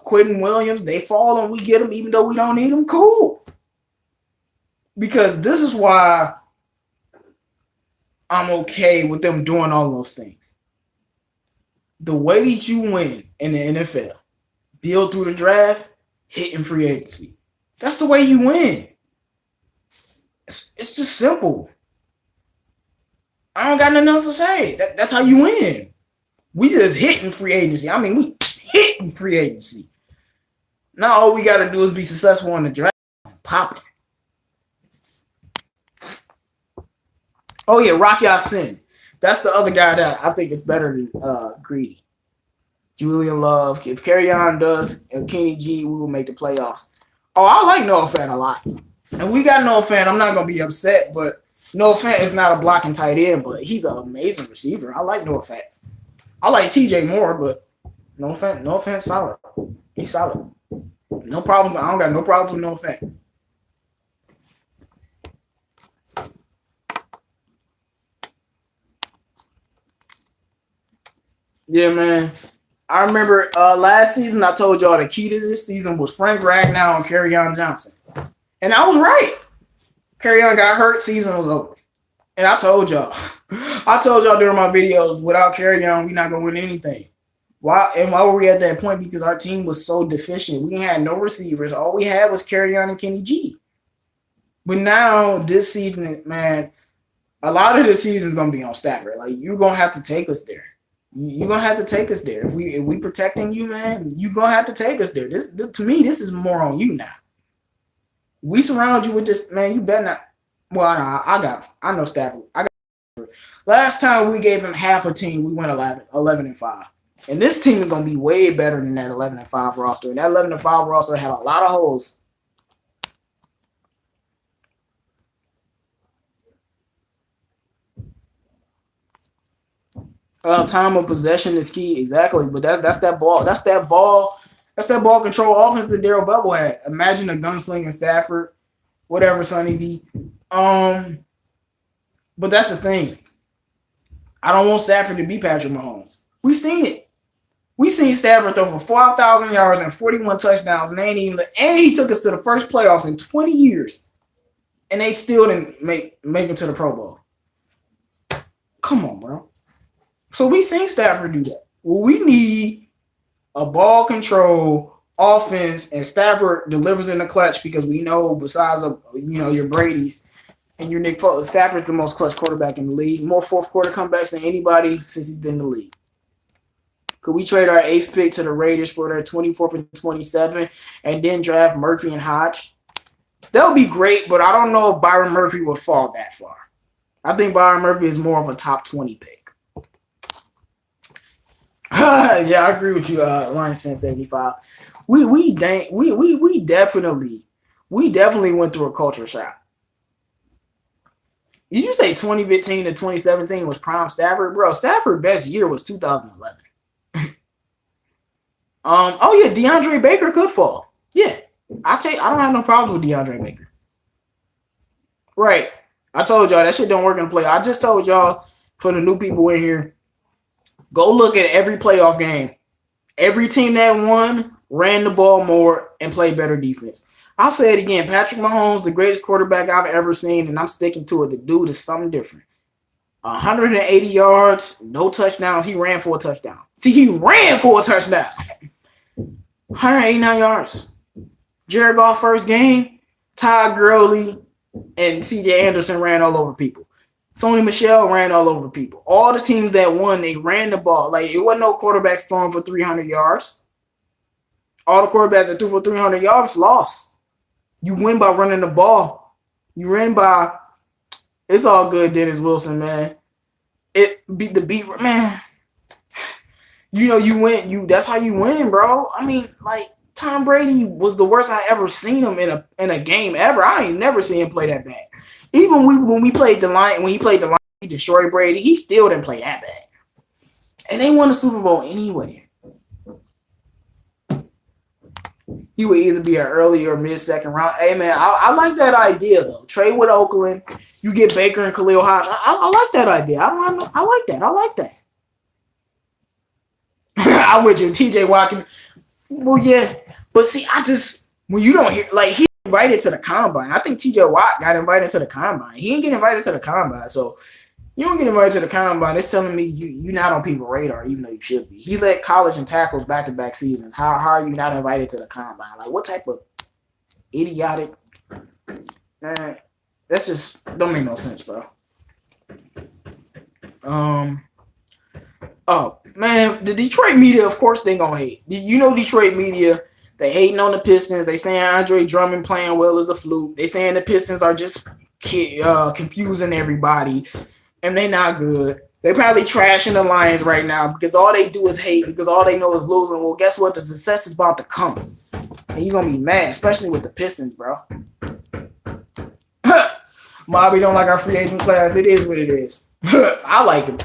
Quentin Williams, they fall and we get them even though we don't need them, cool. Because this is why I'm okay with them doing all those things. The way that you win in the NFL, build through the draft, hit in free agency. That's the way you win. It's just simple. I don't got nothing else to say. That's how you win. We just hit in free agency. I mean, we hit in free agency. Now all we got to do is be successful in the draft. Pop it. Oh, yeah, Rock Ya-Sin. That's the other guy that I think is better than Greedy. Julian Love. If Kerryon does and Kenny G, we will make the playoffs. Oh, I like Noah Fant a lot. And we got Noah Fant. I'm not going to be upset, but Noah Fant is not a blocking tight end, but he's an amazing receiver. I like Noah Fant. I like TJ more, but Noah Fant's solid. He's solid. No problem. I don't got no problems with Noah Fant. Yeah, man. I remember last season I told y'all the key to this season was Frank Ragnow and Kerryon Johnson. And I was right. Kerryon got hurt, season was over. And I told y'all during my videos, without Kerryon, we're not going to win anything. Why were we at that point? Because our team was so deficient. We had no receivers. All we had was Kerryon and Kenny G. But now, this season, man, a lot of this season is going to be on Stafford. Like, you're going to have to take us there. You're going to have to take us there. If we protecting you, man, you're going to have to take us there. This to me, this is more on you now. We surround you with this, man, you better not. Well, I know Stafford. Last time we gave him half a team, we went 11-5. And this team is going to be way better than that 11-5 roster. And that 11-5 roster had a lot of holes. Time of possession is key, exactly. But that's that ball. That's that ball control offense that Darrell Bevell had. Imagine a gunslinging Stafford, whatever, Sonny B. But that's the thing. I don't want Stafford to be Patrick Mahomes. We seen it. We seen Stafford throw for 5,000 yards and 41 touchdowns, and he took us to the first playoffs in 20 years. and they still didn't make it to the Pro Bowl. Come on, bro. So we seen Stafford do that. Well, we need a ball control offense, and Stafford delivers in the clutch because we know besides your Brady's and your Nick Foles, Stafford's the most clutch quarterback in the league. More fourth quarter comebacks than anybody since he's been in the league. Could we trade our 8th pick to the Raiders for their 24th and 27 and then draft Murphy and Hodge? That would be great, but I don't know if Byron Murphy would fall that far. I think Byron Murphy is more of a top 20 pick. Yeah, I agree with you, Lions fan 75. We definitely went through a culture shock. Did you say 2015 to 2017 was prime Stafford? Bro, Stafford's best year was 2011. Oh yeah, DeAndre Baker could fall. Yeah. I don't have no problems with DeAndre Baker. Right. I told y'all that shit don't work in the play. I just told y'all, for the new people in here, go look at every playoff game. Every team that won ran the ball more and played better defense. I'll say it again. Patrick Mahomes, the greatest quarterback I've ever seen, and I'm sticking to it. The dude is something different. 180 yards, no touchdowns. He ran for a touchdown. See, he ran for a touchdown. 189 yards. Jared Goff first game, Todd Gurley and C.J. Anderson ran all over people. Sony Michel ran all over people. All the teams that won, they ran the ball. Like, it wasn't no quarterbacks throwing for 300 yards. All the quarterbacks that threw for 300 yards lost. You win by running the ball. You ran by... It's all good, Dennis Wilson, man. It beat the beat, man. You win. That's how you win, bro. I mean, like, Tom Brady was the worst I ever seen him in a game ever. I ain't never seen him play that bad. Even when he played the Lions, he destroyed Brady. He still didn't play that bad. And they won the Super Bowl anyway. He would either be an early or mid-second round. Hey, man, I like that idea, though. Trade with Oakland. You get Baker and Khalil Hodge. I like that idea. I like that. I'm with you. TJ Watkins. Well, yeah. But see, when you don't hear, like, he invited to the combine. I think TJ Watt got invited to the combine. He didn't get invited to the combine. So you don't get invited to the combine. It's telling me you're not on people's radar, even though you should be. He led college and tackles back-to-back seasons. How are you not invited to the combine? Like, what type of idiotic? Man, that's just don't make no sense, bro. Oh, man, the Detroit media, of course, they gonna hate. You know Detroit media, they hating on the Pistons. They saying Andre Drummond playing well is a fluke. They saying the Pistons are just confusing everybody, and they not good. They probably trashing the Lions right now because all they do is hate because all they know is losing. Well, guess what? The success is about to come, and you're gonna be mad, especially with the Pistons, bro. Bobby don't like our free agent class. It is what it is. I like him.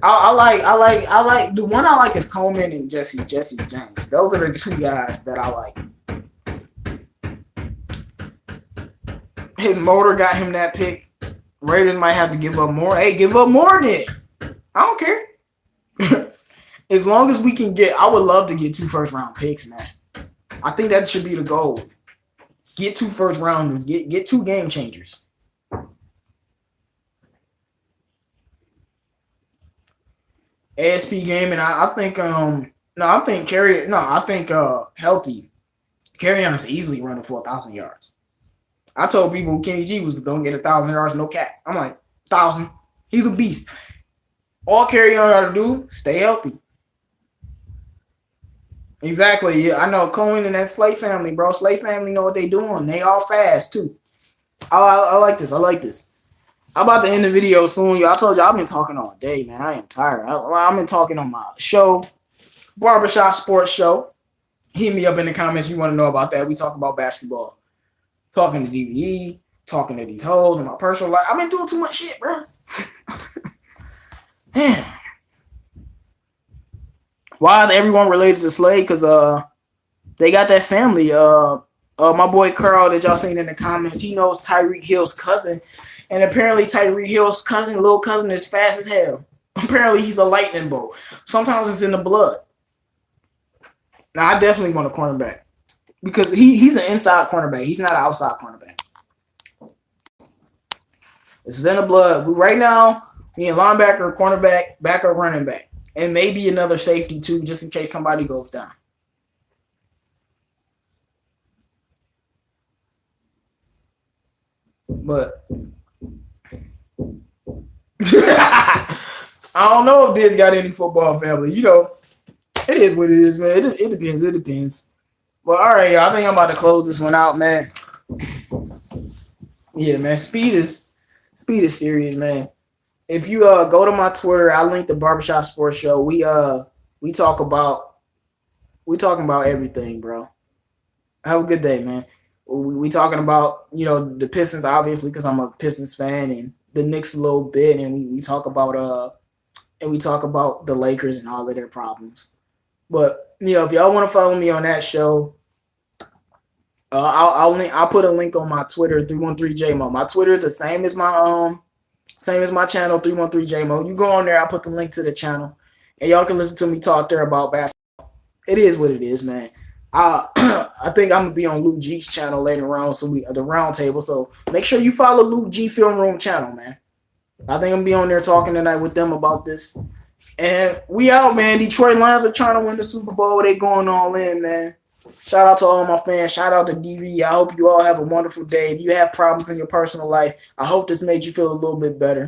I like the one I like is Coleman and Jesse James. Those are the two guys that I like. His motor got him that pick. Raiders might have to give up more. Hey, give up more then. I don't care. As long as we can I would love to get 2 first-round picks, man. I think that should be the goal. Get 2 first-rounders. Get 2 game changers. ASP Gaming, I think healthy. Carrion's easily running for 1,000 yards. I told people Kenny G was gonna get 1,000 yards, no cap. I'm like 1,000. He's a beast. All Carrion got to do, stay healthy. Exactly. Yeah, I know Cohen and that Slay family, bro. Slay family know what they doing. They all fast too. I like this. I'm about to end the video soon. I told you I've been talking all day, man. I am tired. I've been talking on my show, Barbershop Sports Show. Hit me up in the comments if you want to know about that. We talk about basketball. Talking to DVE, talking to these hoes in my personal life. I've been doing too much shit, bro. Man. Why is everyone related to Slade? Because they got that family. My boy Carl that y'all seen in the comments, he knows Tyreek Hill's cousin. And apparently Tyreek Hill's little cousin is fast as hell. Apparently he's a lightning bolt. Sometimes it's in the blood. Now, I definitely want a cornerback. Because he's an inside cornerback. He's not an outside cornerback. This is in the blood. Right now, we need a linebacker, cornerback, backup running back, and maybe another safety too, just in case somebody goes down. But I don't know if this got any football family. It is what it is, man. It depends. It depends. But all right, y'all, I think I'm about to close this one out, man. Yeah, man. Speed is serious, man. If you go to my Twitter, I link the Barbershop Sports Show. We talk about everything, bro. Have a good day, man. We talking about the Pistons, obviously, because I'm a Pistons fan, and the Knicks a little bit, and we talk about the Lakers and all of their problems. But if y'all want to follow me on that show, I'll put a link on my Twitter, 313JMO. My Twitter is the same as my channel, 313JMO. You go on there, I'll put the link to the channel, and y'all can listen to me talk there about basketball. It is what it is, man. I think I'm gonna be on Luke G's channel later on, so the round table. So make sure you follow Luke G Film Room channel, man. I think I'm gonna be on there talking tonight with them about this. And we out, man. Detroit Lions are trying to win the Super Bowl. They going all in, man. Shout out to all my fans. Shout out to DV. I hope you all have a wonderful day. If you have problems in your personal life, I hope this made you feel a little bit better.